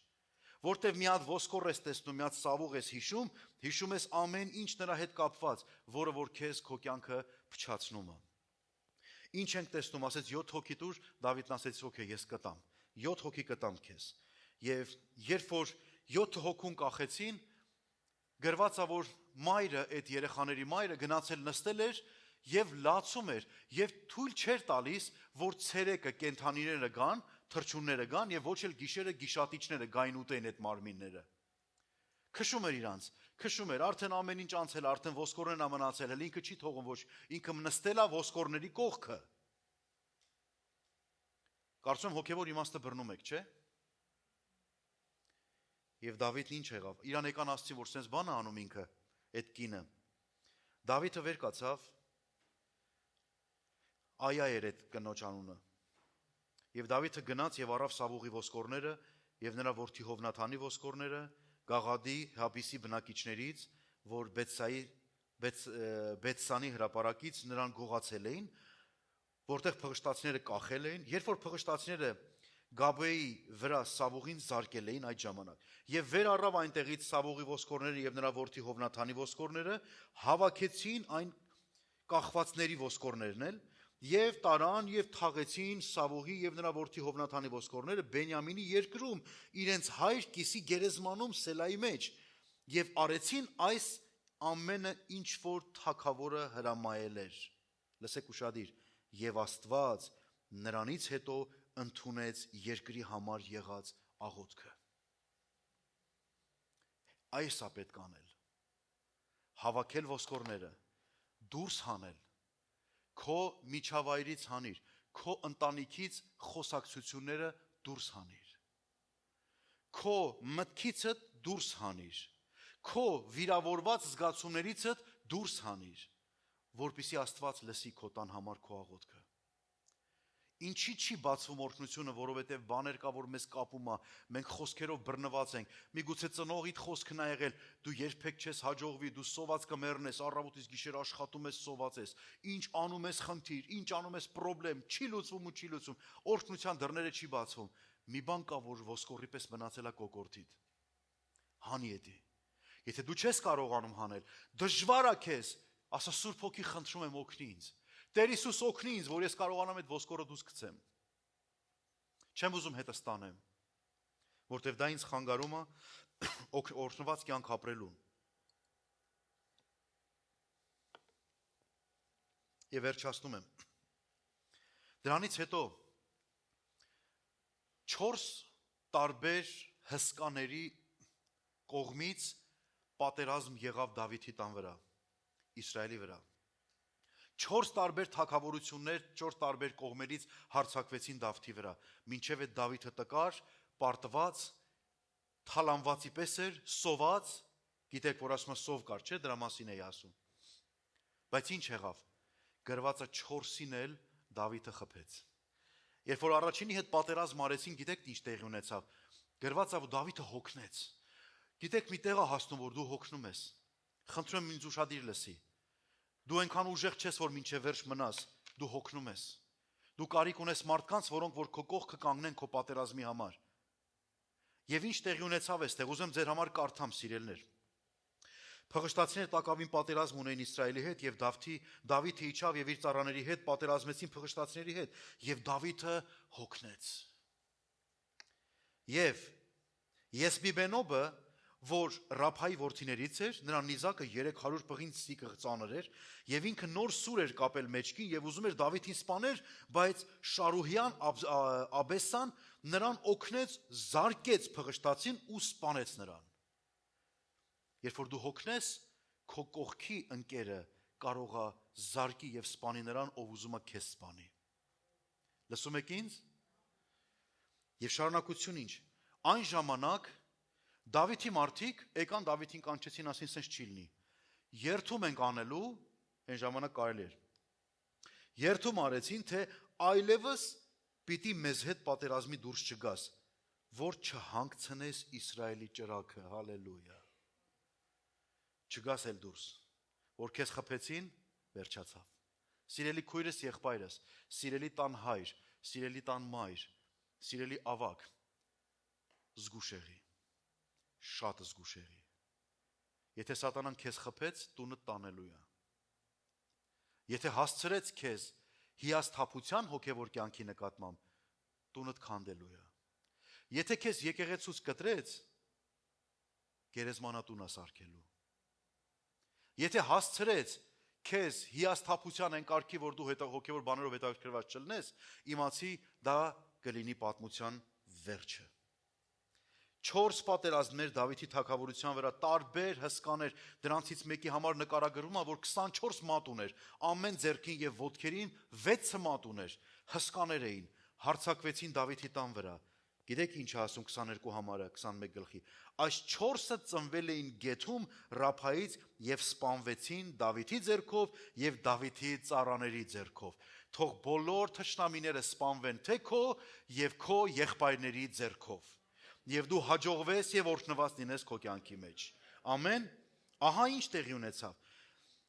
Որտեվ մի հատ ոսկոր ես տեսնում, մի հատ Սավուղ ես հիշում ես ամեն ինչ նրա հետ կապված, որը որ քեզ քո կյանքը փչացնում է։ Ինչ ենք տեսնում, ասեց 7 հոգի դուր, Դավիթն ասեց, օքեյ, ես կտամ։ 7 հոգի կտամ քեզ։ Եվ երբ որ 7 հոգուն կախեցին, գրված է, որ մայրը, այդ երեխաների մայրը գնացել նստել էր եւ լացում էր եւ թույլ չէր տալիս որ ցերեկը կենթանիները գան թրջունները գան եւ ոչ էլ գիշերը գիշատիչները գային ուտեն այդ մարմինները քշում էր իրանց քշում էր արդեն ամեն ինչ անցել արդեն ոսկորներն է մնացել էլ ինքը չի թողում ոչ ինքը նստել է ոսկորների կողքը կարծում հոգեվոր իմաստը բռնում եք չէ եւ Դավիթն ինչ եղավ իրան եկան ասցին որ sense բան է անում ինքը այդ կինը Դավիթը վեր կացավ Այա էր այդ կնոջ անունը։ Եվ Դավիթը գնաց եւ առավ Սավուղի ոսկորները եւ նրա որդի Հովնաթանի ոսկորները, Գաղադի, Հաբիսի բնակիչներից, որ Բեթսանի հրապարակից նրան գողացել էին, որտեղ փղշտացիները կախել էին, երբ որ փղշտացիները Գաբեի վրա Սավուղին զարկել էին այդ ժամանակ։ Եվ վեր առավ այնտեղից Սավուղի ոսկորները եւ նրա որդի Հովնաթանի ոսկորները, հավաքեցին այն կախվածների ոսկորներն էլ Եվ տարան եւ թաղեցին Սավուղի եւ նրա որդի Հովնաթանի ոսկորները Բենյամինի երկրում իրենց հայր Կիսի գերեզմանում Սելայի մեջ եւ արեցին այս ամենը ինչ որ թագավորը հրամայել էր լսեք ուշադիր եւ Աստված նրանից հետո ընդունեց երկրի համար եղած աղոթքը այս է պետք անել հավաքել ոսկորները դուրս հանել Քո միջավայրից հանիր, քո ընտանիքից խոսակցությունները դուրս հանիր։ քո մտքիցդ դուրս հանիր, քո վիրավորված զգացումներիցդ դուրս հանիր, որպեսզի Աստված լսի քո տան համար քո աղոթքը։ Ինչի չի բացվում օրհնությունը, որովհետև բաներ կա, որ մեզ կապում է, մենք խոսքերով բռնված ենք։ Միգուցե ծնողիդ խոսքն ա եղել, դու երբեք չես հաջողվի, դու սոված կմեռնես, առավոտից գիշեր աշխատում ես, սոված ես։ Ինչ անում ես խնդիր, ինչ անում ես պրոբլեմ, չի լուծվում ու չի լուծվում։ Օրհնության դռները չի բացվում։ Մի բան կա, որ ոսկորի պես մնացել է կոկորդիդ։ Հանի էդի։ Եթե դու չես կարողանում հանել, դժվար է քեզ, ասա Սուրբ Հոգի խնդրում եմ օգնի ինձ։ Տեր Հիսուս օգնի ինձ, որ ես կարողանամ այդ ոսկորը դուրս գցեմ։ Չեմ ուզում հետս տանեմ, որտեվ դա ինձ խանգարում է օրհնված կյանք ապրելուն։ Եվ վերջացնում եմ։ Դրանից հետո 4 տարբեր հսկաների կողմից պատերազմ եղավ Դավիթի տան վրա, Իսրայելի վրա։ 4 տարբեր թագավորություններ 4 տարբեր կողմերից հարձակվեցին Դավթի վրա, մինչև այդ Դավիթը տկար, պարտված, թալանվածի պես էր, սոված, գիտեք, որ ասում է սով կար, չէ, դրա մասին էի ասում։ Բայց ինչ եղավ։ Գրվածը 4-ին էլ Դավիթը խփեց։ Երբ որ առաջինի հետ պատերազմ արեցին, գիտեք ինչ տեղի ունեցավ։ Գրվածը որ Դավիթը հոգնեց։ Գիտեք մի տեղ է հասնում, որ դու հոգնում ես։ Խնդրում եմ ինձ ուշադիր լսի։ Դու այնքան ուժեղ չես, որ մինչև վերջ մնաս, դու հոգնում ես։ Դու կարիք ունես մարդկանց, որոնք որ քո կողքը կանգնեն քո պատերազմի համար։ Եվ ինչ տեղի ունեցավ այստեղ, ուզեմ ձեր համար կարդամ, սիրելներ։ Փղշտացիները տակավին պատերազմ ունեին Իսրայելի հետ, եւ Դավիթը իջավ եւ իր ծառաների հետ պատերազմեցին փղշտացիների հետ, եւ Դավիթը հոգնեց։ Եվ Եսբիբենոբը, որ Ռափայի որդիներից էր, նրա նիզակը 300 պղին սիկը ծանր էր, եւ ինքը նոր սուր էր կապել մեջքին եւ ուզում էր Դավիթին սպանել, բայց Շարուհյան Աբեսան նրան օգնեց, զարկեց փղշտացին ու սպանեց նրան։ Երբ որ դու հոգնես, քո կողքի ընկերը կարող է զարկի եւ սպանի նրան, ով ուզում է քեզ սպանի։ Լսում եք ինձ։ Եվ շարունակություն ինչ։ Այն ժամանակ Դավիթի մարդիկ եկան Դավիթին կանչեցին, ասին սենց չի լինի։ Երթում ենք անելու, այն ժամանակ կարելի էր։ Երթում արեցին, թե այլևս պիտի մեզ հետ պատերազմի դուրս չգաս, որ չհանգցնես Իսրայելի ճրագը, հալելույա։ Չգաս էլ դուրս, որ քեզ խփեցին, վերջացավ։ Սիրելի քույրս, եղբայրս, սիրելի տան հայր, սիրելի տան մայր, սիրելի ավակ, զգուշ եղի, շատ զգուշ եղի։ Եթե սատանան քեզ խփեց, տունը տանելու է։ Եթե հասցրեց քեզ հիասթափության հոգևոր կյանքի նկատմամբ, տունդ քանդելու է։ Եթե քեզ եկեղեցուց կտրեց, գերեզմանատուն է սարքելու։ Եթե հասցրեց քեզ հիասթափության այն կարգի, որ դու հոգևոր բաներով հետաքրքրված չլնես, իմացի դա կլինի պատմության վերջը։ 4 պատերազմներ Դավիթի թագավորության վրա, տարբեր հսկաներ, դրանցից մեկի համար նկարագրվում է, որ 24 մատ ուներ, ամեն ձեռքին եւ ոտքերին 6 մատ ուներ, հսկաներ էին, հարձակվեցին Դավիթի տան վրա։ Գիտեք ինչ է ասում 22 համարը 21 գլխի։ Այս 4-ը ծնվել էին Գեթում Ռափայից եւ սպանվեցին Դավիթի ձեռքով եւ Դավիթի ծառաների ձեռքով։ Թող բոլոր թշնամիները սպանվեն թե քո եւ քո եղբայրների ձեռքով։ Եվ դու հաջողվես եւ օրհնված լինես քո կյանքի մեջ։ Ամեն։ Ահա ինչ տեղի ունեցավ։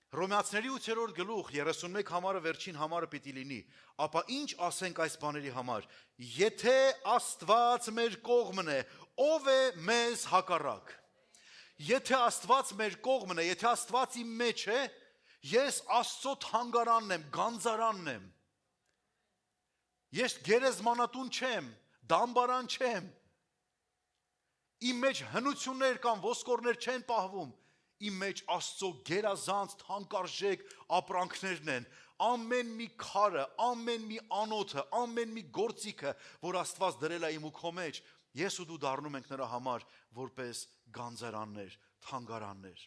Հռոմեացիների 8-րդ գլուխ 31 համարը վերջին համարը պիտի լինի, ապա ինչ ասենք այս բաների համար։ Եթե Աստված մեր կողմն է, ով է մեզ հակառակ։ Եթե Աստված մեր կողմն է, եթե Աստված իմ մեջ է, ես Աստծո թանգարանն եմ, գանձարանն եմ։ Ես գերեզմանատուն չեմ, դամբարան չեմ։ Իմ մեջ հնություններ կան, ոսկորներ չեն պահվում։ Իմ մեջ Աստծո գերազանց թանկարժեք ապրանքներն են։ Ամեն մի քարը, ամեն մի անոթը, ամեն մի գործիքը, որ Աստված դրել է իմ ու քո մեջ, ես ու դու դառնում ենք նրա համար որպես գանձարաններ, թանգարաններ։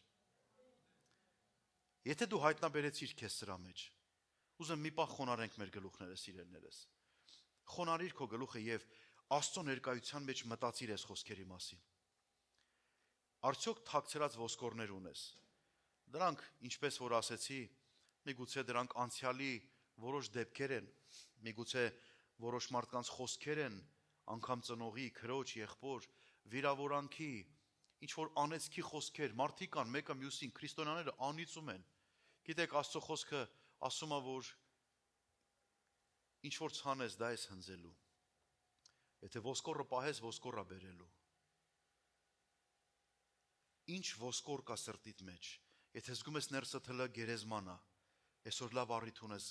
Եթե դու հայտնաբերեցիր քեզ սրա մեջ, ուզեմ մի պահ խոնարհենք մեր գլուխները, սիրելիներս։ Խոնարհիր քո գլուխը եւ Աստծո ներկայության մեջ մտածիր այս խոսքերի մասին։ Արդյոք թաքցրած ոսկորներ ունես։ Դրանք, ինչպես որ ասեցի, միգուցե դրանք անցյալի որոշ դեպքեր են, միգուցե որոշ մարդկանց խոսքեր են, անգամ ծնողի, քրոջ, եղբոր, վիրավորանքի, ինչ որ անեծքի խոսքեր, մարդիկ կան մեկը մյուսին, քրիստոնյաները անիծում են։ Գիտեք, Աստծո խոսքը ասում է, որ ինչ որ ցանես, դա ես հնձելու։ Եթե ոսկորը պահես, ոսկորա բերելու։ Ինչ ոսկոր կա սրտիդ մեջ։ Եթե զգում ես ներսը թլը գերեզմանա, այսօր լավ առիթ ունես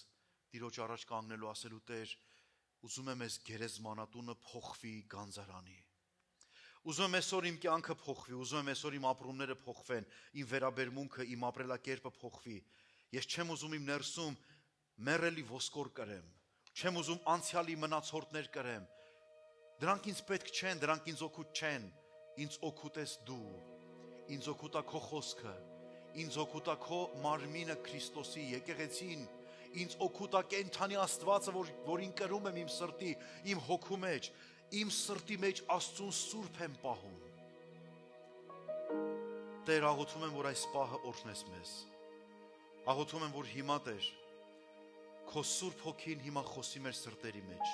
Տիրոջ առաջ կանգնելու ասելու Տեր, ուզում եմ այս գերեզմանատունը փոխվի գանձարանի։ Ուզում եմ այսօր իմ կյանքը փոխվի, ուզում եմ այսօր իմ ապրումները փոխվեն, իմ վերաբերմունքը, իմ ապրելակերպը փոխվի։ Ես չեմ ուզում իմ ներսում մեռելի ոսկոր կրեմ, չեմ ուզում անցյալի մնացորդներ կրեմ։ Դրանք ինձ պետք չեն, դրանք ինձ օգուտ չեն, ինձ օգուտ ես դու, ինձ օգուտ է քո խոսքը, ինձ օգուտ է քո մարմինը Քրիստոսի, եկեղեցին, ինձ օգուտ է կենդանի Աստվածը, որին կրում եմ իմ սրտի, իմ հոգու մեջ, իմ սրտի մեջ Աստծուն սուրբ եմ պահում։ Տեր, աղոթում եմ, որ այս պահը օրհնես մեզ։ Աղոթում եմ, որ հիմա Տեր, քո Սուրբ Հոգին հիմա խոսի մեր սրտերի մեջ։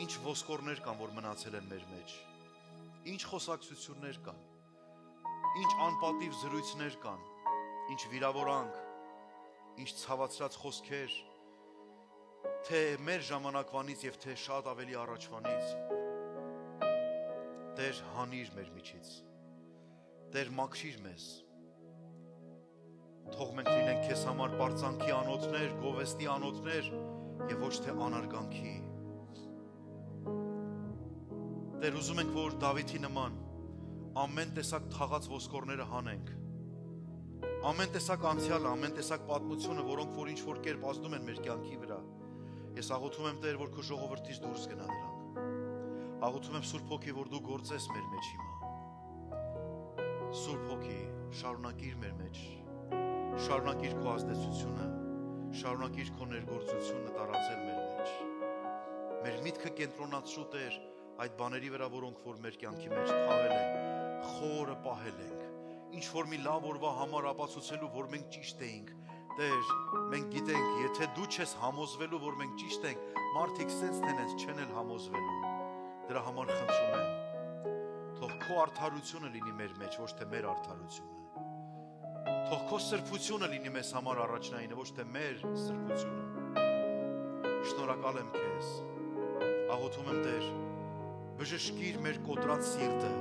Ինչ ոսկորներ կան, որ մնացել են մեր մեջ։ Ինչ խոսակցություններ կան։ Ինչ անպատիվ զրույցներ կան։ Ինչ վիրավորանք, ինչ ցավացրած խոսքեր, թե մեր ժամանակվանից եւ թե շատ ավելի առաջվանից։ Տեր, հանիր մեր միջից։ Տեր, մաքրիր մեզ։ Թող մենք լինենք քեզ համար պարծանքի անոթներ, գովեստի անոթներ եւ ոչ թե անարգանքի։ Տեր, ուզում ենք, որ Դավիթի նման ամեն տեսակ թաղած ոսկորները հանենք։ Ամեն տեսակ անցյալը, ամեն տեսակ պատմությունը, որոնք որ ինչ որ կերպ ազդում են մեր կյանքի վրա։ Ես աղոթում եմ, Տեր, որ քո ժողովրդից դուրս գնա դրանք։ Աղոթում եմ Սուրբ Հոգի, որ դու գործես մեր մեջ հիմա։ Սուրբ Հոգի, շարունակիր մեր մեջ, շարունակիր քո ազդեցությունը, շարունակիր քո ներգործությունը տարածել մեր մեջ։ Մեր միտքը կենտրոնացրու, Տեր, այդ բաների վրա, որոնք որ մեր կյանքի մեջ թաղել են, խորը պահել ենք, ինչ որ մի լավ օրվա համար ապացուցելու, որ մենք ճիշտ էինք։ Տեր, մենք գիտենք, եթե դու չես համոզվելու, որ մենք ճիշտ ենք, մարդիկ սենց թենենց չեն էլ համոզվելու։ Դրա համար խնդրում եմ, թող քո արդարությունը լինի մեր մեջ, ոչ թե մեր արդարությունը։ Թող քո սրբությունը լինի մեզ համար առաջնայինը, ոչ թե մեր սրբությունը։ Շնորհակալ եմ քեզ։ Աղոթում եմ, Տեր, բժշկիր մեր կոտրած սիրտը,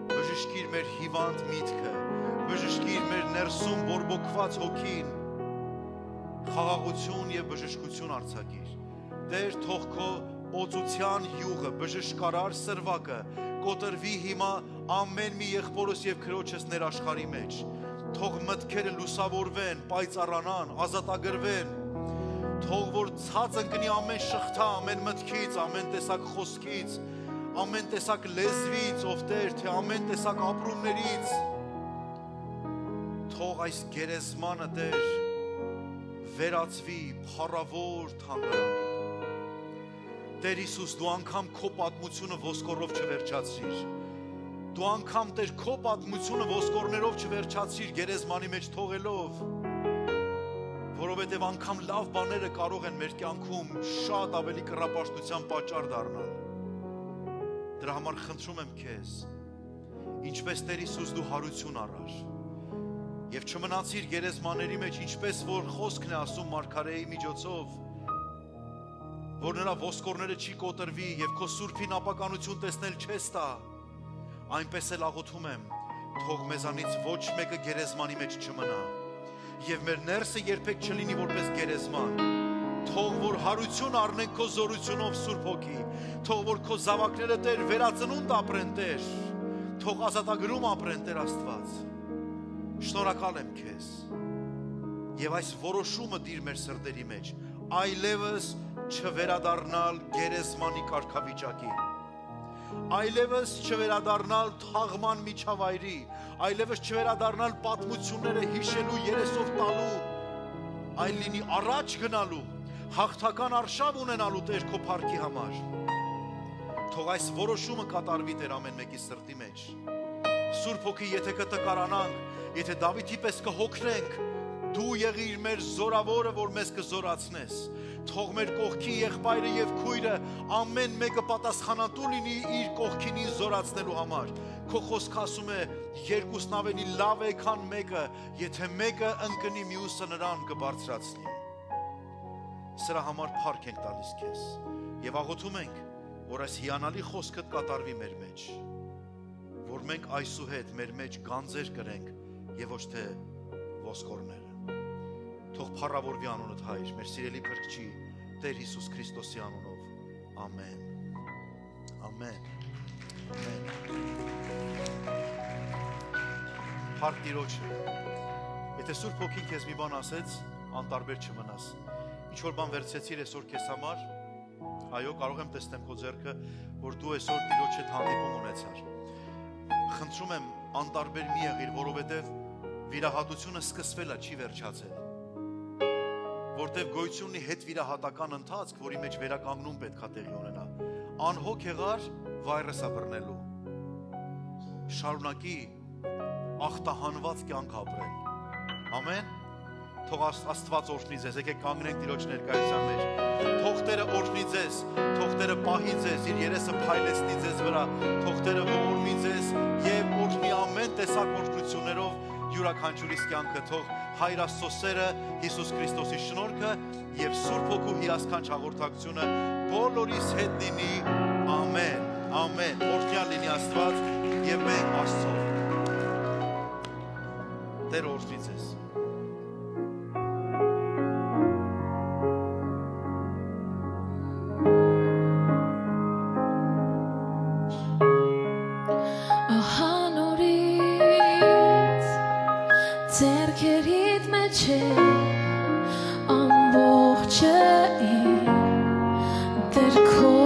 բժշկիր մեր հիվանդ միտքը, բժշկիր մեր ներսում բորբոքված հոգին, խաղաղություն եւ բժշկություն արձակիր։ Տեր, թող քո օծության յուղը, բժշկարար սրվակը կոտրվի հիմա ամեն մի եղբորս եւ քրոջս ներաշխարի մեջ։ Թող մտքերը լուսավորվեն, պայծառանան, ազատագրվեն։ Թող որ ցած ընկնի ամեն շղթա, ամեն մտքից, ամեն տեսակ խոսքից, ամեն տեսակ լեզվից, ով Տեր, թե ամեն տեսակ ապրումներից։ Թող այս գերեզմանը, Տեր, վերածվի փառավոր թանգարանի։ Տեր Հիսուս, դու անգամ քո պատմությունը ոսկորով չվերջացրիր։ Դու անգամ, Տեր, քո պատմությունը ոսկորներով չվերջացրիր գերեզմանի մեջ թողելով, որովհետև անգամ լավ բաները կարող են մեր կյանքում շատ ավելի կռապաշտության պատճառ դառնալ։ Դրա համար խնդրում եմ քեզ, ինչպես Տեր Հիսուս դու հարություն առար եւ չմնացիր գերեզմաների մեջ, ինչպես որ խոսքն է ասում Մարգարեի միջոցով, որ նրա ոսկորները չի կոտրվի եւ քո սուրբին ապականություն տեսնել չես տա, այնպես էլ աղոթում եմ, թող մեզանից ոչ մեկը գերեզմանի մեջ չմնա եւ մեր ներսը երբեք չլինի որպես գերեզման։ Թող որ հարություն առնենք քո զորությունով, Սուրբ Հոգի, թող որ քո զավակները, Տեր, վերածնունդ ապրեն, Տեր, թող ազատագրում ապրեն, Տեր Աստված։ Շնորհակալ եմ քեզ եւ այս որոշումը դիր մեր սրտերի մեջ, այլևս չվերադառնալ գերեզմանի կարգավիճակի, այլևս չվերադառնալ թաղման միջավայրի, այլևս չվերադառնալ պատմությունները հիշելու, երեսով տալու, այլ լինի առաջ գնալու, հաղթական արշավ ունենալու, Տեր, քո փառքի համար։ Թող այս որոշումը կատարվի Տեր ամեն մեկի սրտի մեջ։ Սուրբ Հոգի, եթե կտկարանանք, եթե Դավիթի պես կհոգնենք, դու եղիր մեր զորավորը, որ մեզ կզորացնես։ Թող մեր կողքի եղբայրը եւ քույրը ամեն մեկը պատասխանատու լինի իր կողքին զորացնելու համար։ Քո խոսքը ասում է, երկուսն ավելի լավ է, քան մեկը, եթե մեկը ընկնի, մյուսը նրան կբարձրացնի։ Սրա համար փառք ենք տալիս քեզ եւ աղոթում ենք, որ այս հիանալի խոսքը կատարվի մեր մեջ, որ մենք այսուհետ մեր մեջ գանձեր կրենք եւ ոչ թե ոսկորները։ Թող փառավորվի անունդ Հայր, մեր սիրելի Փրկչի Տեր Հիսուս Քրիստոսի անունով։ Ամեն։ Ամեն։ Ամեն։ Փառք Տիրոջը։ Եթե Սուրբ Հոգին քեզ մի բան ասեց, անտարբեր չմնաս։ Ինչ որ բան վերցեցիր այսօր քեզ համար, այո, կարող եմ տեսնեմ քո ձեռքը, որ դու այսօր Տիրոջ հետ հանդիպում ունեցար։ Խնդրում եմ, անտարբեր մի եղիր, որովհետև վիրահատությունը սկսվել է, չի վերջացել։ Որտև գոյություն ունի հետ վիրահատական ընթացք, որի մեջ վերականգնում պետք է տեղի ունենա։ Անհոգ եղար վայրեսը բռնելու։ Շարունակի ախտահանված կյանք ապրել։ Ամեն։ Թող Աստված օրհնի ձեզ, եկեք կանգնենք Տիրոջ ներկայության մեջ։ Թող Տերը օրհնի ձեզ, թող Տերը պահի ձեզ, իր երեսը փայլեցնի ձեզ վրա, թող Տերը ողորմի ձեզ եւ օրհնի ամեն տեսակ օրհնություններով յուրաքանչյուրիս կյանքը, թող Հայր Աստծո սերը, Հիսուս Քրիստոսի շնորհքը եւ Սուրբ Հոգու հիասքանչ հաղորդակցությունը բոլորիս հետ լինի։ Ամեն։ Ամեն։ Օրհնյալ լինի Աստված եւ մենք Աստծո։ Տեր օրհնի ձեզ։ Ձեռքերիդ մեջ է ամբողջը իմ, Տեր քո